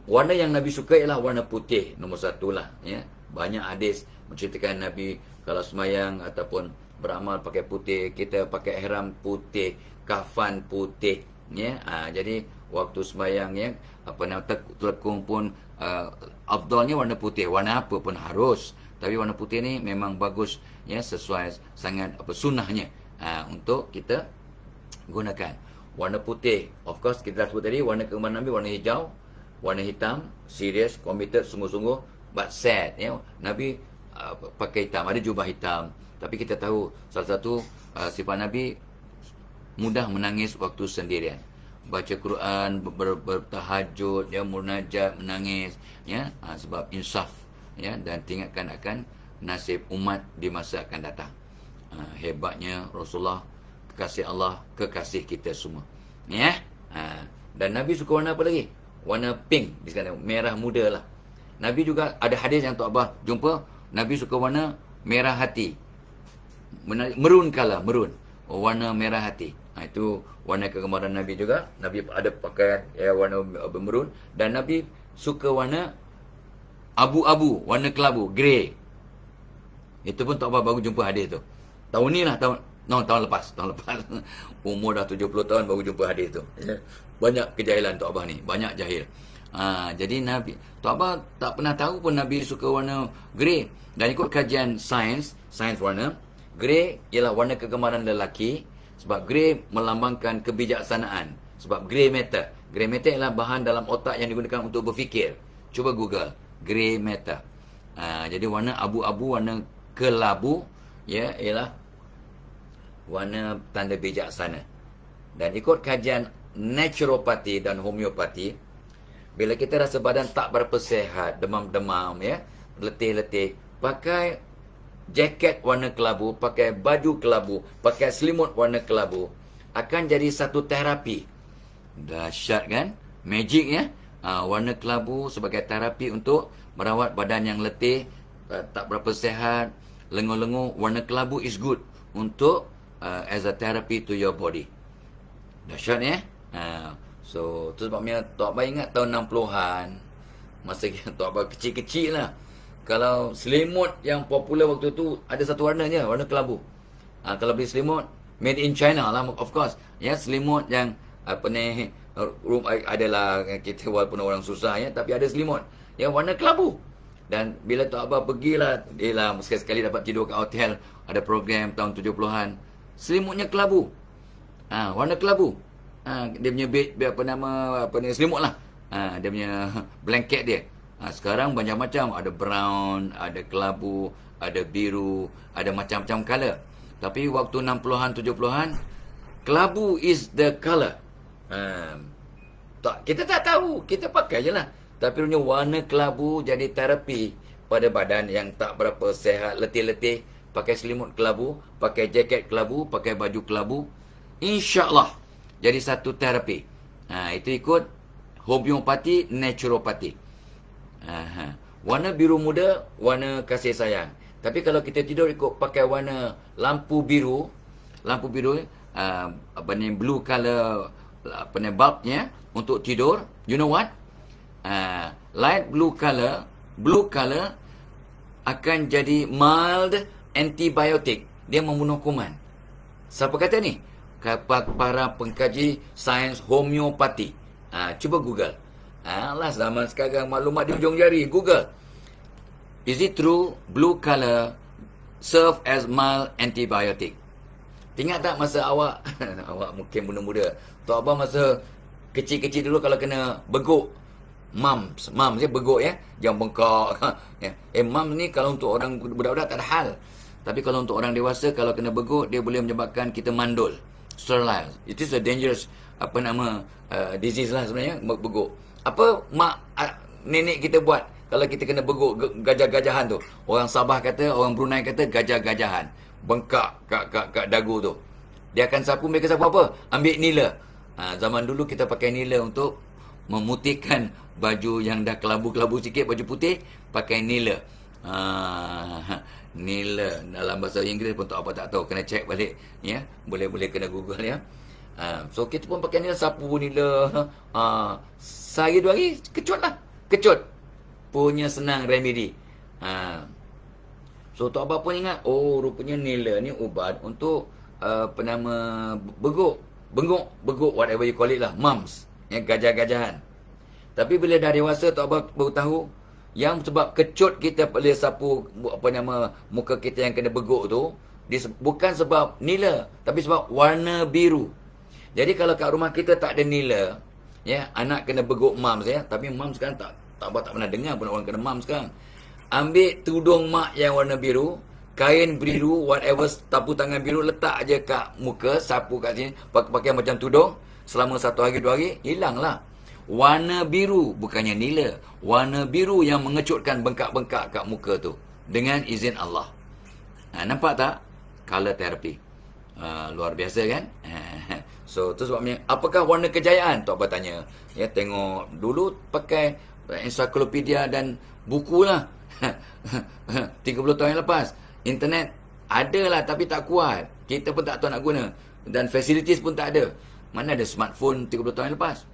warna yang Nabi suka ialah warna putih, nombor 1 lah, ya. Banyak hadis menceritakan Nabi kalau semayang ataupun beramal pakai putih, kita pakai ihram putih, kafan putih, ya. Jadi waktu sembahyang, ya, telekung pun afdalnya warna putih. Warna apa pun harus, tapi warna putih ni memang bagus, ya, sesuai sangat sunnahnya untuk kita gunakan. Warna putih, of course kita dah sebut tadi, warna kegemaran Nabi warna hijau, warna hitam, serius, committed, sungguh-sungguh, but sad, ya. Nabi pakai hitam, ada jubah hitam. Tapi kita tahu salah satu sifat Nabi mudah menangis waktu sendirian. Baca Quran, bertahajud, ya, munajat, menangis, ya, sebab insaf, ya, dan ingatkan akan nasib umat di masa akan datang. Hebatnya Rasulullah, kekasih Allah, kekasih kita semua, ya. Dan Nabi suka warna apa lagi? Warna pink, di sana merah muda lah. Nabi juga ada hadis yang Tok Abah jumpa, Nabi suka warna merah hati, maroon color, maroon, warna merah hati. Itu warna kegemaran Nabi juga. Nabi ada pakaian, ya, warna maroon. Dan Nabi suka warna abu-abu, warna kelabu, grey. Itu pun Tok Abah baru jumpa hadis tu. Tahun ni lah, tahun lepas. Umur dah 70 tahun baru jumpa hadis tu. Banyak kejahilan Tok Abah ni, banyak jahil. Jadi Nabi, Tok Abah tak pernah tahu pun Nabi suka warna grey. Dan ikut kajian sains warna, grey ialah warna kegemaran lelaki, sebab grey melambangkan kebijaksanaan. Sebab grey matter. Grey matter ialah bahan dalam otak yang digunakan untuk berfikir. Cuba Google grey matter. Jadi warna abu-abu, warna kelabu, ya, ialah warna tanda bijaksana. Dan ikut kajian naturopati dan homeopati, bila kita rasa badan tak berapa sihat, demam-demam, ya, letih-letih, pakai jaket warna kelabu, pakai baju kelabu, pakai selimut warna kelabu, akan jadi satu terapi. Dahsyat kan? Magic, ya. Warna kelabu sebagai terapi untuk merawat badan yang letih, tak berapa sihat, lengur-lengur. Warna kelabu is good untuk as a therapy to your body. Dahsyat, ya. So, tu sebabnya Tok Abah ingat tahun 60-an, masa Tok Abah kecil-kecil lah, kalau selimut yang popular waktu tu ada satu warna je, warna kelabu. Kalau beli selimut made in China lah, of course, ya, selimut yang room adalah kita walaupun orang susah, ya, tapi ada selimut yang warna kelabu. Dan bila Tok Abah pergilah, dia lah sekali-sekali dapat tidur kat hotel, ada program tahun 70-an, selimutnya kelabu. Warna kelabu. Dia punya bed, selimut lah. Dia punya blanket dia. Sekarang macam-macam, ada brown, ada kelabu, ada biru, ada macam-macam color. Tapi waktu 60-an, 70-an, kelabu is the color. Kita tak tahu, kita pakai je lah. Tapi punya warna kelabu jadi terapi pada badan yang tak berapa sihat, letih-letih. Pakai selimut kelabu, pakai jaket kelabu, pakai baju kelabu, InsyaAllah jadi satu terapi. Itu ikut homeopati, naturopati. Warna biru muda, warna kasih sayang. Tapi kalau kita tidur ikut pakai warna lampu biru, blue color, bulbnya untuk tidur, you know what? Light blue color akan jadi mild antibiotic. Dia membunuh kuman. Siapa kata ni? Para pengkaji sains homeopati. Cuba Google. Lah zaman sekarang maklumat di ujung jari, Google. Is it true blue color serve as mild antibiotic? Ingat tak masa awak awak mungkin muda-muda, Tok Abah masa kecil-kecil dulu kalau kena beguk, mumps ya, beguk, ya, jangan bengkak. Mumps ni kalau untuk orang budak-budak tak ada hal. Tapi kalau untuk orang dewasa, kalau kena beguk, dia boleh menyebabkan kita mandul, sterile. It is a dangerous disease lah sebenarnya, beguk. Apa nenek kita buat kalau kita kena beguk, gajah-gajahan tu. Orang Sabah kata, orang Brunei kata gajah-gajahan. Bengkak kat dagu tu. Dia akan sapu, mereka sapu apa? Ambil nila. Zaman dulu kita pakai nila untuk memutihkan baju yang dah kelabu-kelabu sikit, baju putih, pakai nila. Nila dalam bahasa Inggeris pun apa tak tahu, kena check balik, ya. Boleh kena Google, ya. So kita pun pakai nila, sapu nila. Sehari 2 hari kecut punya senang remedy. So Tok Abah pun ingat, oh rupanya nila ni ubat untuk benguk, whatever you call it lah, mumps, gajah-gajahan. Tapi bila dah dewasa, Tok Abah baru tahu yang sebab kecut kita boleh sapu muka kita yang kena beguk tu, bukan sebab nila, tapi sebab warna biru. Jadi kalau kat rumah kita tak ada nila, anak kena beguk mumps, tapi mumps sekarang tak pernah dengar pun orang kena mumps sekarang. Ambil tudung mak yang warna biru, kain biru, whatever, tapu tangan biru, letak aja kat muka, sapu kat sini, pakai macam tudung, selama 1 hari 2 hari, hilanglah. Warna biru, bukannya nila. Warna biru yang mengecutkan bengkak-bengkak kat muka tu. Dengan izin Allah. Nampak tak? Color therapy. Luar biasa kan? So, tu sebabnya, apakah warna kejayaan? Tok Abah tanya. Tengok, dulu pakai ensiklopedia dan buku lah. 30 tahun yang lepas. Internet ada lah, tapi tak kuat. Kita pun tak tahu nak guna. Dan facilities pun tak ada. Mana ada smartphone 30 tahun yang lepas?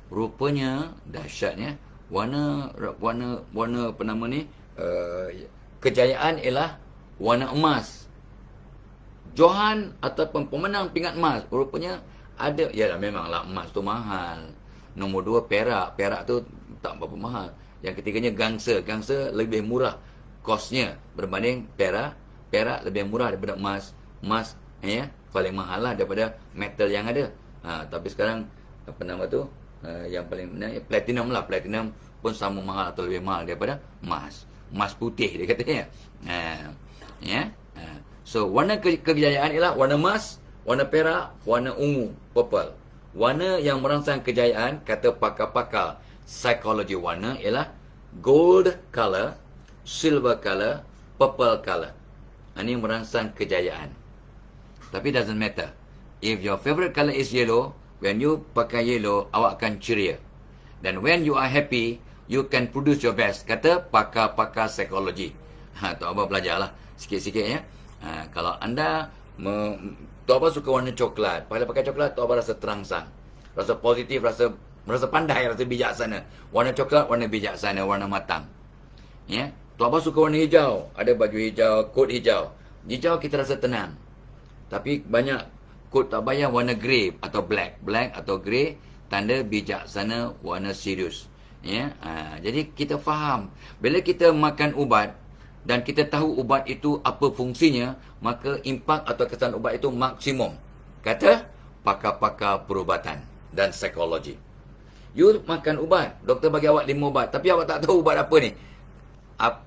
Rupanya dahsyatnya warna kejayaan ialah warna emas. Johan ataupun pemenang pingat emas rupanya ada. Yalah, memanglah emas tu mahal. Nombor 2 perak. Perak tu tak berapa mahal. Yang ketiganya gangsa. Gangsa lebih murah kosnya berbanding perak. Perak lebih murah daripada emas. Emas paling mahal lah daripada metal yang ada. Tapi sekarang yang paling platinum lah. Platinum pun sama mahal atau lebih mahal daripada emas. Emas putih dia katanya. So warna kejayaan ialah warna emas, warna perak, warna ungu, purple. Warna yang merangsang kejayaan, kata pakar-pakar psikologi warna, ialah gold color, silver color, purple color. Ini merangsang kejayaan. Tapi doesn't matter. If your favorite color is yellow, when you pakai yellow, awak akan ceria. Dan when you are happy, you can produce your best. Kata pakar-pakar psikologi. Tok Abah belajarlah sikit-sikit kalau anda Tok Abah suka warna coklat. Bila pakai coklat, Tok Abah rasa terangsang, rasa positif, rasa pandai, rasa bijaksana. Warna coklat, warna bijaksana, warna matang. Tok Abah suka warna hijau. Ada baju hijau, coat hijau. Hijau kita rasa tenang. Tapi banyak kot tak bayar warna grey atau black. Black atau grey tanda bijaksana, warna serius. Jadi kita faham. Bila kita makan ubat dan kita tahu ubat itu apa fungsinya, maka impak atau kesan ubat itu maksimum. Kata pakar-pakar perubatan dan psikologi. You makan ubat, doktor bagi awak 5 ubat, tapi awak tak tahu ubat apa ni.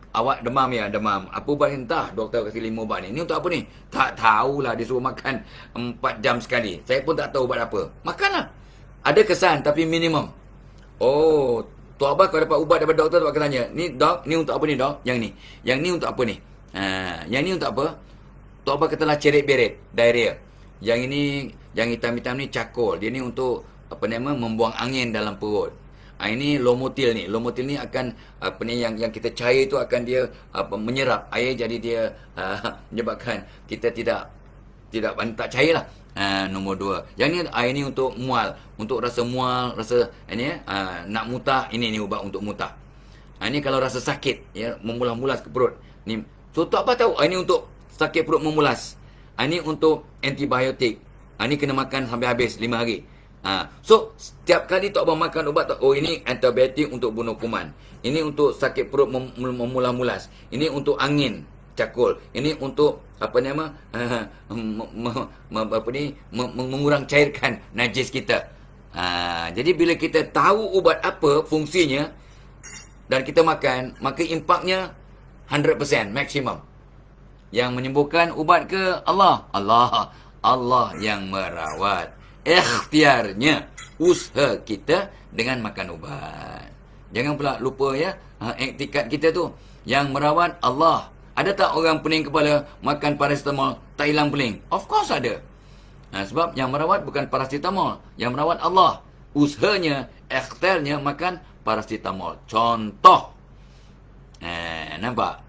Awak demam demam. Apa ubat ni? Entah, doktor kasi 5 ubat ni. Ni untuk apa ni? Tak tahulah, dia suruh makan 4 jam sekali. Saya pun tak tahu ubat apa. Makanlah. Ada kesan tapi minimum. Oh, Tok Abah kalau dapat ubat daripada doktor, Tok Abah tanya, ni dok, ni untuk apa ni dok? Yang ni. Yang ni untuk apa ni? Yang ni untuk apa? Tok Abah katalah cerit-berit, diarrhea. Yang ini, yang hitam-hitam ni cakol. Dia ni untuk membuang angin dalam perut. Ini lomotil ni. Lomotil ni akan yang kita cair tu akan dia menyerap air, jadi dia menyebabkan kita tidak tak cair lah. Nombor 2. Yang ni air ni untuk mual, untuk rasa mual, rasa nak muntah, ini ubat untuk muntah. Ini kalau rasa sakit, memulas-mulas ke perut. Ni so tak apa tahu, ini untuk sakit perut memulas. Ini untuk antibiotik. Ini kena makan sampai habis 5 hari. So setiap kali Tok Abah makan ubat, oh ini antibiotik untuk bunuh kuman, ini untuk sakit perut memulas-mulas, ini untuk angin cakul, ini untuk mengurang cairkan najis kita. Jadi bila kita tahu ubat apa fungsinya dan kita makan, maka impaknya 100% maksimum. Yang menyembuhkan ubat ke Allah yang merawat. Ikhtiarnya, usaha kita dengan makan ubat. Jangan pula lupa iktikad kita tu. Yang merawat Allah. Ada tak orang pening kepala makan paracetamol tak hilang pening? Of course ada. Sebab yang merawat bukan paracetamol, yang merawat Allah. Usahanya, ikhtiarnya makan paracetamol. Contoh. Nampak?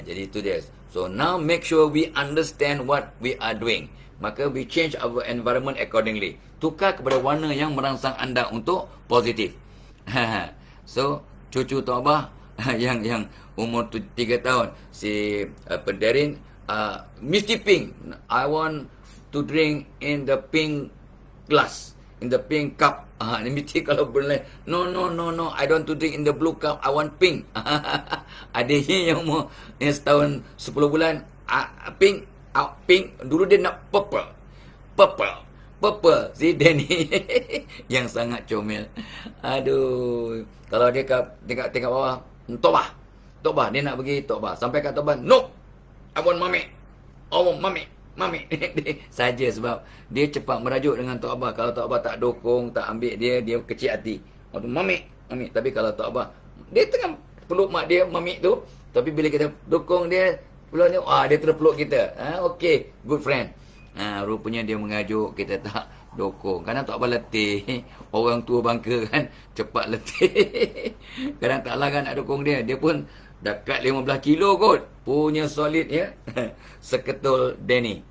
Jadi itu dia. So now make sure we understand what we are doing. Maka we change our environment accordingly. Tukar kepada warna yang merangsang anda untuk positif. So, cucu Tok Abah yang umur 3 tahun, si Darin, mesti pink. I want to drink in the pink glass, in the pink cup. Ni mesti kalau boleh, no, I don't want to drink in the blue cup, I want pink. Adiknya yang umur setahun 10 bulan, pink, pink. Dulu dia nak purple. Si Danny yang sangat comel. Aduh, kalau dia tingkat bawah, Tokbah, dia nak pergi Tokbah. Sampai kat Tokbah, no, I want mami. Saja sebab dia cepat merajuk dengan Tok Abah. Kalau Tok Abah tak dokong, tak ambil dia kecil hati. Mami. Tapi kalau Tok Abah, dia tengah peluk mak dia, mami tu. Tapi bila kita dokong dia, peluk dia, dia terus peluk kita. Okay, good friend. Rupanya dia mengajuk, kita tak dokong. Kadang Tok Abah letih. Orang tua bangka kan, cepat letih. Kadang tak lah kan nak dokong dia. Dia pun dekat 15 kilo kot. Punya solid ya. Seketul Danny.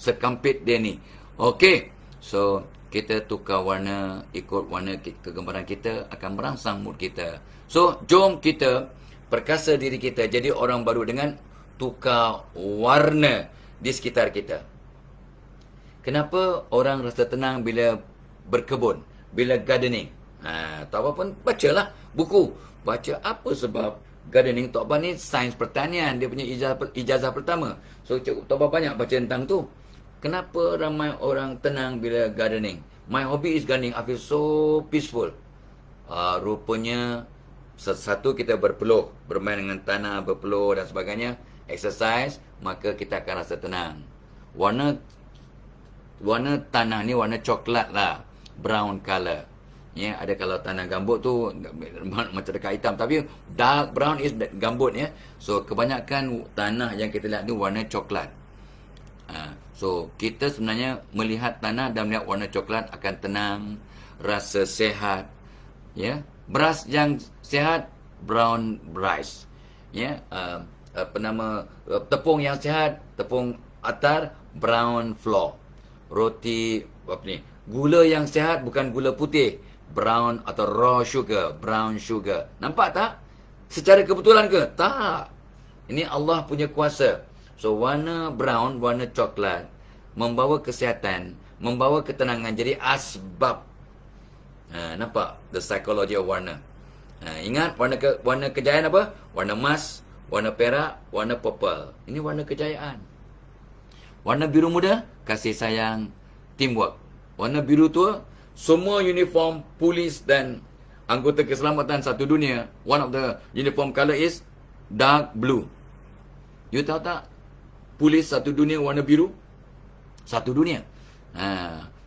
Sekampit Danny. Okey. So, kita tukar warna, ikut warna kegemaran kita, akan merangsang mood kita. So, jom kita perkasa diri kita jadi orang baru dengan tukar warna di sekitar kita. Kenapa orang rasa tenang bila berkebun, bila gardening? Tak apa pun, bacalah buku. Baca apa sebab gardening. Tok Abah ni sains pertanian, dia punya ijazah pertama. So Tok Abah banyak baca tentang tu. Kenapa ramai orang tenang bila gardening? My hobby is gardening. I feel so peaceful. Rupanya satu, kita berpeluh, bermain dengan tanah, berpeluh dan sebagainya, exercise, maka kita akan rasa tenang. Warna tanah ni warna coklat lah, brown color. Ya, ada kalau tanah gambut tu macam dekat hitam, tapi dark brown is gambut ya. So kebanyakan tanah yang kita lihat ni warna coklat. So kita sebenarnya melihat tanah dan melihat warna coklat akan tenang, rasa sehat. Ya, beras yang sehat brown rice. Ya, tepung yang sehat, tepung atar brown flour. Roti gula yang sehat bukan gula putih, brown atau raw sugar, brown sugar. Nampak tak? Secara kebetulan ke? Tak. Ini Allah punya kuasa. So warna brown, warna coklat membawa kesihatan, membawa ketenangan. Jadi asbab. Nampak the psychology of warna. Ingat warna kejayaan apa? Warna emas, warna perak, warna purple. Ini warna kejayaan. Warna biru muda, kasih sayang, teamwork. Warna biru tua, semua uniform polis dan anggota keselamatan satu dunia, one of the uniform color is dark blue. You tahu tak? Polis satu dunia warna biru. Satu dunia.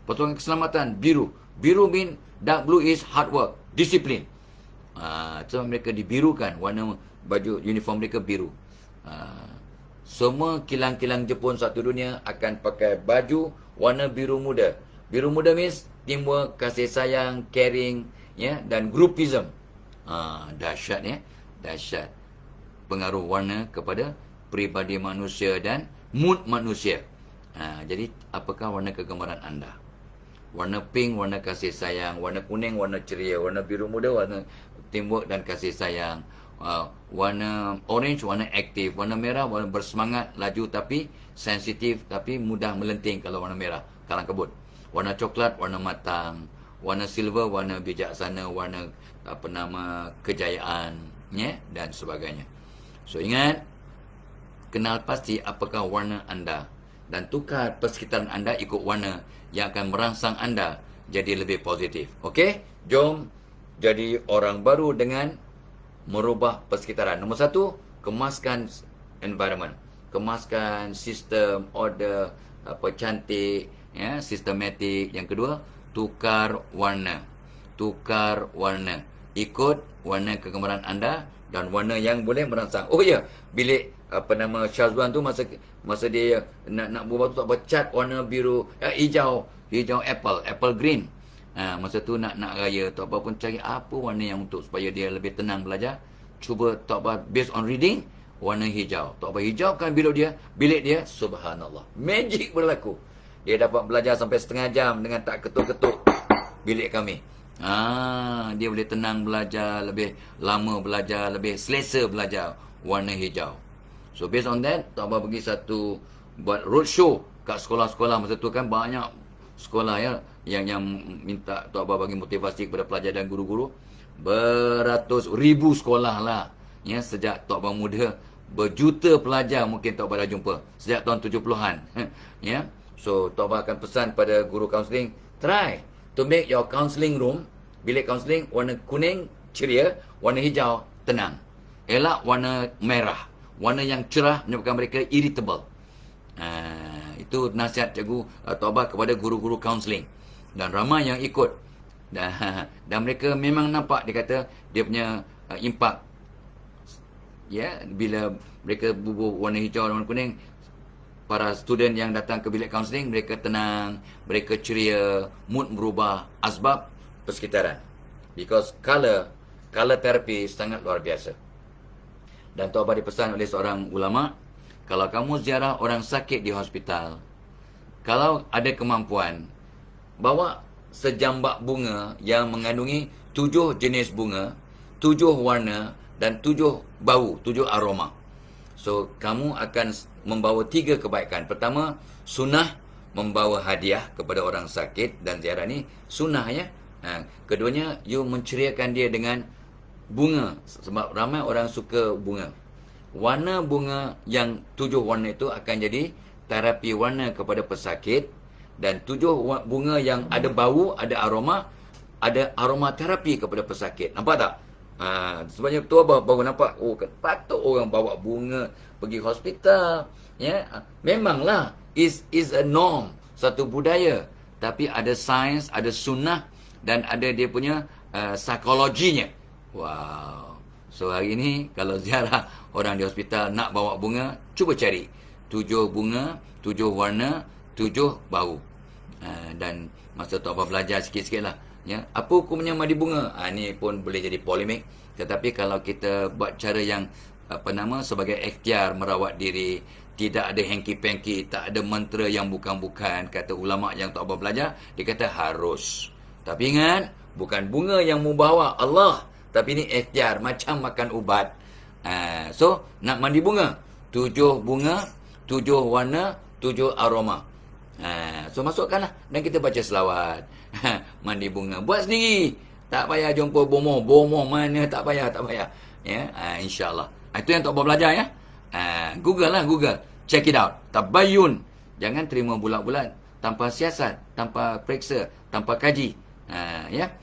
Pasukan keselamatan biru. Biru mean dark blue is hard work, disiplin. Sebab mereka dibirukan, warna baju uniform mereka biru. Semua kilang-kilang Jepun satu dunia akan pakai baju warna biru muda. Biru muda means teamwork, kasih sayang, caring, ya, dan groupism. Dahsyat ya, dahsyat. Pengaruh warna kepada peribadi manusia dan mood manusia. Jadi apakah warna kegemaran anda? Warna pink, warna kasih sayang. Warna kuning, warna ceria. Warna biru muda, warna teamwork dan kasih sayang. Warna orange, warna aktif. Warna merah, warna bersemangat, laju tapi sensitif, tapi mudah melenting kalau warna merah, kalang kabut. Warna coklat, warna matang. Warna silver, warna bijaksana, warna kejayaan, ya, dan sebagainya. So ingat, kenal pasti apakah warna anda dan tukar persekitaran anda ikut warna yang akan merangsang anda jadi lebih positif. Okey, jom jadi orang baru dengan merubah persekitaran. Nombor 1, kemaskan environment, kemaskan sistem, order, cantik, ya, sistematik. Yang kedua, tukar warna. Tukar warna, ikut warna kegemaran anda dan warna yang boleh merangsang. Oh ya, bilik Syazwan tu masa dia nak buat tu tak bercat warna biru, hijau apple green. Masa tu nak raya, Tok Abah pun cari apa warna yang untuk supaya dia lebih tenang belajar. Cuba Tok Abah based on reading, warna hijau. Tok Abah hijaukan bilik dia, subhanallah, magic berlaku. Dia dapat belajar sampai setengah jam dengan tak ketuk-ketuk bilik kami. Dia boleh tenang belajar, lebih lama belajar, lebih selesa belajar warna hijau. So based on that, Tok Abah pergi satu buat roadshow kat sekolah-sekolah. Masa tu kan banyak sekolah ya yang minta Tok Abah bagi motivasi kepada pelajar dan guru-guru. Beratus ribu sekolah lah ya, sejak Tok Abah muda. Berjuta pelajar mungkin Tok Abah dah jumpa sejak tahun 70-an. Ya. So Tok Abah akan pesan pada guru kaunseling, try to make your counselling room, bilik kaunseling, warna kuning ceria, warna hijau tenang. Elak warna merah, warna yang cerah menyebabkan mereka irritable. Itu nasihat cikgu Tok Abah kepada guru-guru kaunseling. Dan ramai yang ikut. Dan mereka memang nampak, dia kata dia punya impak. Ya, bila mereka bubuh warna hijau dan warna kuning, para student yang datang ke bilik kaunseling, mereka tenang, mereka ceria, mood berubah, asbab persekitaran. Because color therapy sangat luar biasa. Dan Tok Abah dipesan oleh seorang ulama, kalau kamu ziarah orang sakit di hospital, kalau ada kemampuan, bawa sejambak bunga yang mengandungi 7 jenis bunga, 7 warna dan 7 bau, 7 aroma. So, kamu akan membawa 3 kebaikan. Pertama, sunnah membawa hadiah kepada orang sakit dan ziarah ni sunnah ya. Keduanya, you menceriakan dia dengan bunga. Sebab ramai orang suka bunga. Warna bunga yang 7 warna itu akan jadi terapi warna kepada pesakit. Dan 7 bunga yang ada bau, ada aroma terapi kepada pesakit. Nampak tak? Sebabnya tu Abah baru nampak, patut orang bawa bunga pergi hospital. Ya, memanglah is a norm, satu budaya, tapi ada sains, ada sunnah dan ada dia punya psikologinya. Wow. So hari ini kalau ziarah orang di hospital nak bawa bunga, cuba cari 7 bunga, 7 warna, 7 bau. Dan masa Tok Abah belajar sikit-sikit lah ya, apa hukumnya mandi bunga? Ni pun boleh jadi polemik. Tetapi kalau kita buat cara yang sebagai ikhtiar merawat diri, tidak ada hanky-panky, tak ada mantra yang bukan-bukan, kata ulama yang Tok Abah belajar, dia kata harus. Tapi ingat, bukan bunga yang membawa Allah, tapi ni ikhtiar, macam makan ubat. So nak mandi bunga, 7 bunga, 7 warna, 7 aroma. So masukkanlah dan kita baca selawat. Mandi bunga, buat sendiri, tak payah jumpa bomoh mana, tak payah ya. InsyaAllah itu yang Tok Abah belajar ya. Google lah, check it out. Tabayyun, jangan terima bulat-bulat tanpa siasat, tanpa periksa, tanpa kaji. Ya.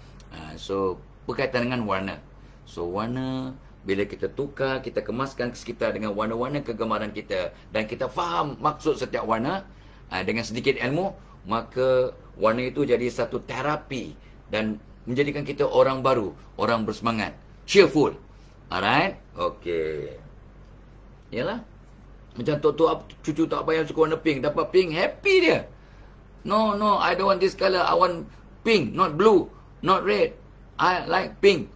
So berkaitan dengan warna. So warna, bila kita tukar, kita kemaskan sekitar dengan warna-warna kegemaran kita, dan kita faham maksud setiap warna dengan sedikit ilmu, maka warna itu jadi satu terapi dan menjadikan kita orang baru, orang bersemangat, cheerful. Alright? Okay. Yalah. Macam cucu Tok Abah yang suka warna pink, dapat pink, happy dia. No, I don't want this color. I want pink, not blue, not red. I like pink.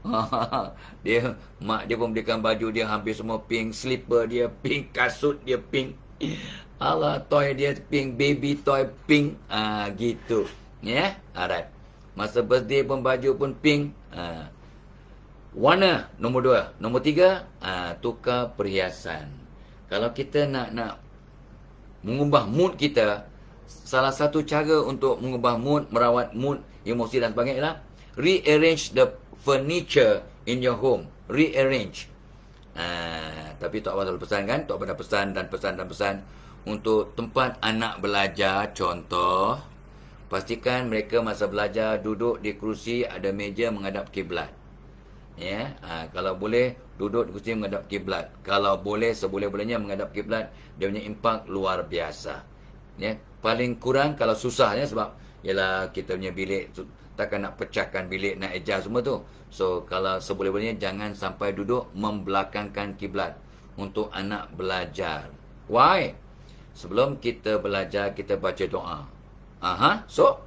Mak dia pun belikan baju dia hampir semua pink, slipper dia pink, kasut dia pink. Allah, toy dia pink, baby toy pink. Gitu. Ya, alright. Masa birthday pun baju pun pink. Warna nombor 2. Nombor 3, tukar perhiasan. Kalau kita nak mengubah mood kita, salah satu cara untuk mengubah mood, merawat mood, emosi dan sebagainya ialah rearrange the furniture in your home. Rearrange. Tapi Tok Abah selalu pesan kan, Tok Abah dah pesan untuk tempat anak belajar. Contoh, pastikan mereka masa belajar duduk di kerusi ada meja menghadap kiblat. Ya, kalau boleh duduk di kerusi menghadap kiblat. Kalau boleh, seboleh-bolehnya menghadap kiblat, dia punya impak luar biasa. Ya, paling kurang kalau susah ya, sebab ialah kita punya bilik takkan nak pecahkan bilik, nak adjust semua tu. So kalau seboleh-bolehnya jangan sampai duduk membelakangkan kiblat untuk anak belajar. Why? Sebelum kita belajar, kita baca doa. So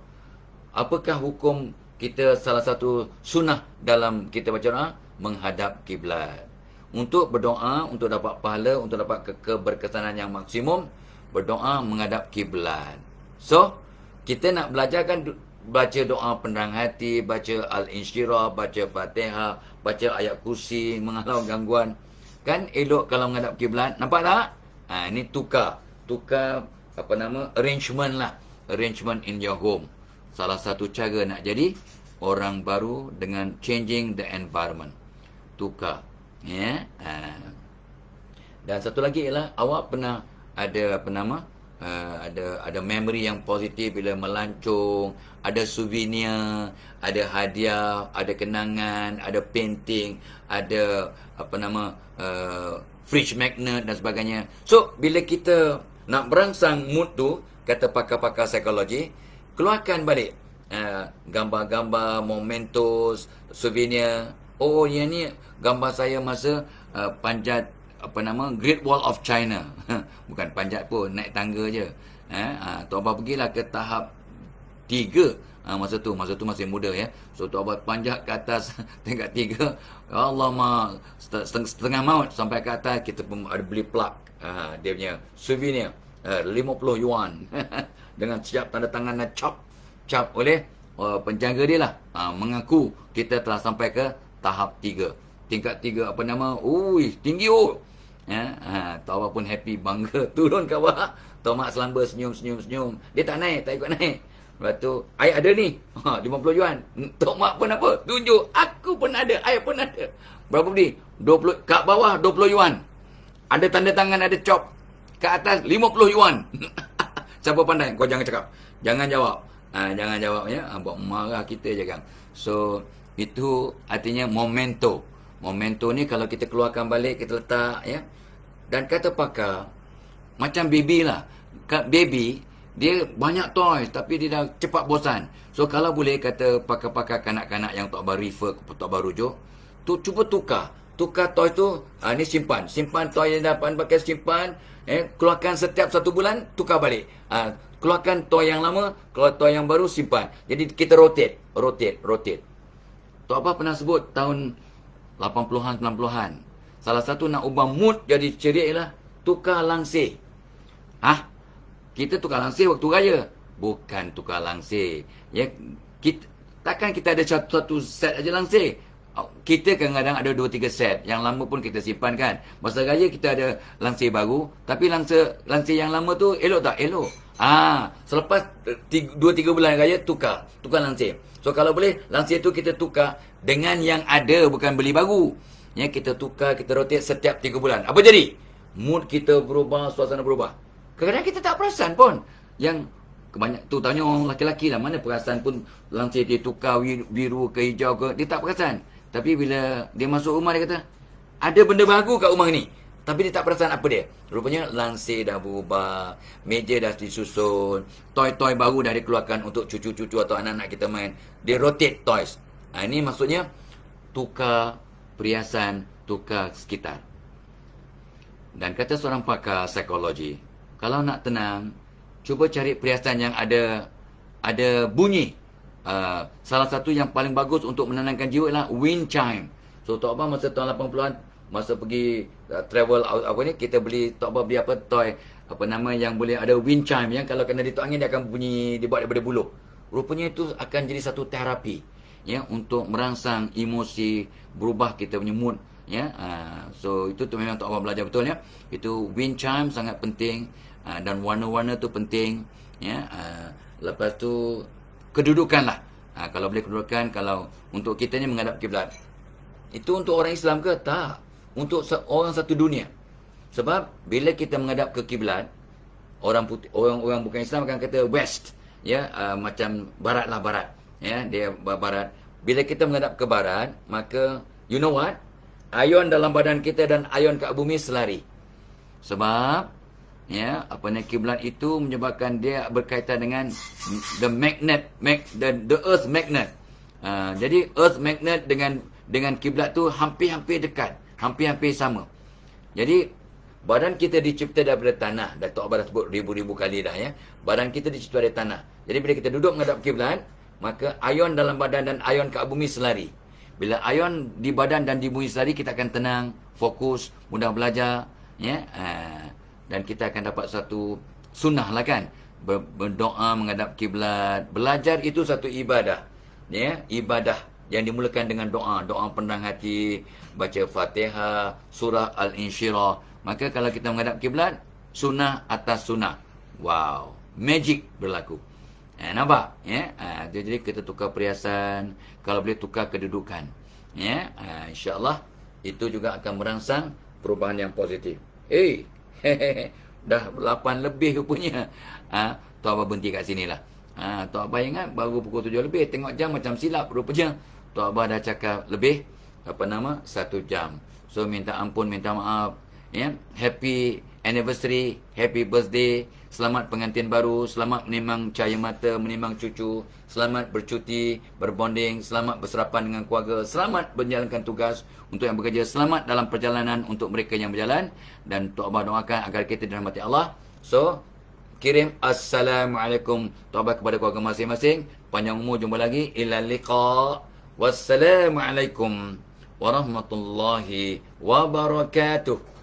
apakah hukum kita, salah satu sunnah dalam kita baca doa? Menghadap kiblat. Untuk berdoa, untuk dapat pahala, untuk dapat keberkesanan yang maksimum, berdoa menghadap kiblat. So kita nak belajar kan baca doa penerang hati, baca Al-Insyirah, baca Fatihah, baca ayat kursi, menghalau gangguan. Kan elok kalau menghadap kiblat. Nampak tak? Ini tukar arrangement lah. Arrangement in your home. Salah satu cara nak jadi orang baru dengan changing the environment. Tukar. Ya. Dan satu lagi ialah awak pernah ada ada memory yang positif bila melancong, ada souvenir, ada hadiah, ada kenangan, ada painting, ada fridge magnet dan sebagainya. So bila kita nak merangsang mood tu, kata pakar-pakar psikologi, keluarkan balik gambar-gambar, mementos, souvenir. Oh, yang ni gambar saya masa panjat Great Wall of China. Bukan panjat pun, naik tangga je. Tuan Abah pergilah ke tahap 3. Masa tu masih muda ya. So Tuan Abah panjat ke atas tingkat 3. Allah setengah maut sampai ke atas, kita pun ada beli plug. Dia punya souvenir 50 yuan. Dengan siap tanda tangan dan cap oleh penjaga dia lah. Mengaku kita telah sampai ke tahap 3. Tingkat 3 tinggi Tuan Abah pun happy, bangga. Turun ke bawah, Tuan Mak selamba senyum. Dia tak ikut naik. Lepas tu, I ada ni 50 yuan. Tuan Mak pun apa? Tunjuk, aku pun ada, I pun ada. Berapa beli? 20, kat bawah 20 yuan. Ada tanda tangan, ada cop. Kat atas 50 yuan. Siapa pandai? Kau jangan cakap, jangan jawab. Jangan jawab ya. Buat marah kita je kan. So itu artinya momento ni kalau kita keluarkan balik, kita letak ya. Dan kata pakar, macam baby lah. Baby dia banyak toys tapi dia dah cepat bosan. So kalau boleh, kata pakar-pakar kanak-kanak yang Tok Abah refer, Tok Abah rujuk, tu cuba tukar toy tu. Ni simpan toy yang dapat pakai, simpan. Keluarkan setiap 1 bulan, tukar balik. Keluarkan toy yang lama, keluar toy yang baru, simpan. Jadi kita rotate. Tok Abah pernah sebut tahun 80-an, 90-an. Salah satu nak ubah mood jadi ceria ialah tukar langsir. Kita tukar langsir waktu raya. Bukan tukar langsir. Ya, takkan kita ada satu set aja langsir. Kita kadang-kadang ada 2-3 set. Yang lama pun kita simpan kan. Masa raya kita ada langsir baru. Tapi langsir yang lama tu elok tak? Elok. Selepas 2-3 bulan raya tukar langsir. So kalau boleh, langsir tu kita tukar dengan yang ada, bukan beli baru. Ya, kita tukar, kita rotate setiap 3 bulan. Apa jadi? Mood kita berubah, suasana berubah. Kadang-kadang kita tak perasan pun. Yang kebanyak tu tanya orang lelaki lah, mana perasan pun langsir dia tukar biru ke hijau ke, dia tak perasan. Tapi bila dia masuk rumah, dia kata ada benda baru kat rumah ni, tapi dia tak perasan apa dia. Rupanya langsir dah berubah, meja dah disusun, toy-toy baru dah dikeluarkan untuk cucu-cucu atau anak-anak kita main. Dia rotate toys. Ini maksudnya tukar perhiasan, tukar sekitar. Dan kata seorang pakar psikologi, kalau nak tenang, cuba cari perhiasan yang ada bunyi. Salah satu yang paling bagus untuk menenangkan jiwa ialah wind chime. So Tok Abah masa tahun 80-an, masa pergi travel kita beli, Tok Abah beli toy yang boleh ada wind chime, yang kalau kena dituk angin dia akan bunyi, dibuat daripada buluh. Rupanya itu akan jadi satu terapi ya, untuk merangsang emosi, berubah kita punya mood ya. So itu tu memang Tok Abah belajar betul ya. Itu wind chime sangat penting, dan warna-warna tu penting ya. Lepas tu kedudukan lah. Kalau boleh kedudukan, kalau untuk kita ni menghadap kiblat, itu untuk orang Islam ke? Tak. Untuk orang satu dunia. Sebab bila kita menghadap ke kiblat, orang putih, orang bukan Islam akan kata west ya, macam barat lah, barat ya, dia barat. Bila kita menghadap ke barat, maka you know what, ion dalam badan kita dan ion kat bumi selari. Sebab ya, kiblat itu menyebabkan dia berkaitan dengan the magnet, the earth magnet. Jadi earth magnet dengan kiblat tu hampir-hampir dekat, hampir-hampir sama. Jadi badan kita dicipta daripada tanah. Dah Tok Abah dah sebut ribu-ribu kali dah ya. Badan kita dicipta dari tanah. Jadi bila kita duduk menghadap kiblat, maka ion dalam badan dan ion kat bumi selari. Bila ion di badan dan di bumi selari, kita akan tenang, fokus, mudah belajar ya. Dan kita akan dapat satu sunnah lah kan. berdoa menghadap kiblat. Belajar itu satu ibadah. Ya, ibadah yang dimulakan dengan doa, doa pendang hati, baca Fatihah, surah Al-Insyirah. Maka kalau kita menghadap kiblat, sunnah atas sunnah. Wow, magic berlaku. Nampak? Ya? Jadi kita tukar perhiasan, kalau boleh tukar kedudukan. Ya? InsyaAllah itu juga akan merangsang perubahan yang positif. Dah 8 lebih rupanya. Tuan Abah berhenti kat sini lah. Tuan Abah ingat baru pukul 7 lebih. Tengok jam macam silap rupanya. Tuan Abah dah cakap lebih 1 jam. So minta ampun, minta maaf. Ya? Happy anniversary, happy birthday. Selamat pengantin baru, selamat menimang cahaya mata, menimang cucu, selamat bercuti, berbonding, selamat berserapan dengan keluarga, selamat menjalankan tugas untuk yang bekerja, selamat dalam perjalanan untuk mereka yang berjalan. Dan Tok Abah doakan agar kita dirahmati Allah. So, kirim Assalamualaikum Tok Abah kepada keluarga masing-masing. Panjang umur, jumpa lagi. Ila liqa. Wassalamualaikum warahmatullahi wabarakatuh.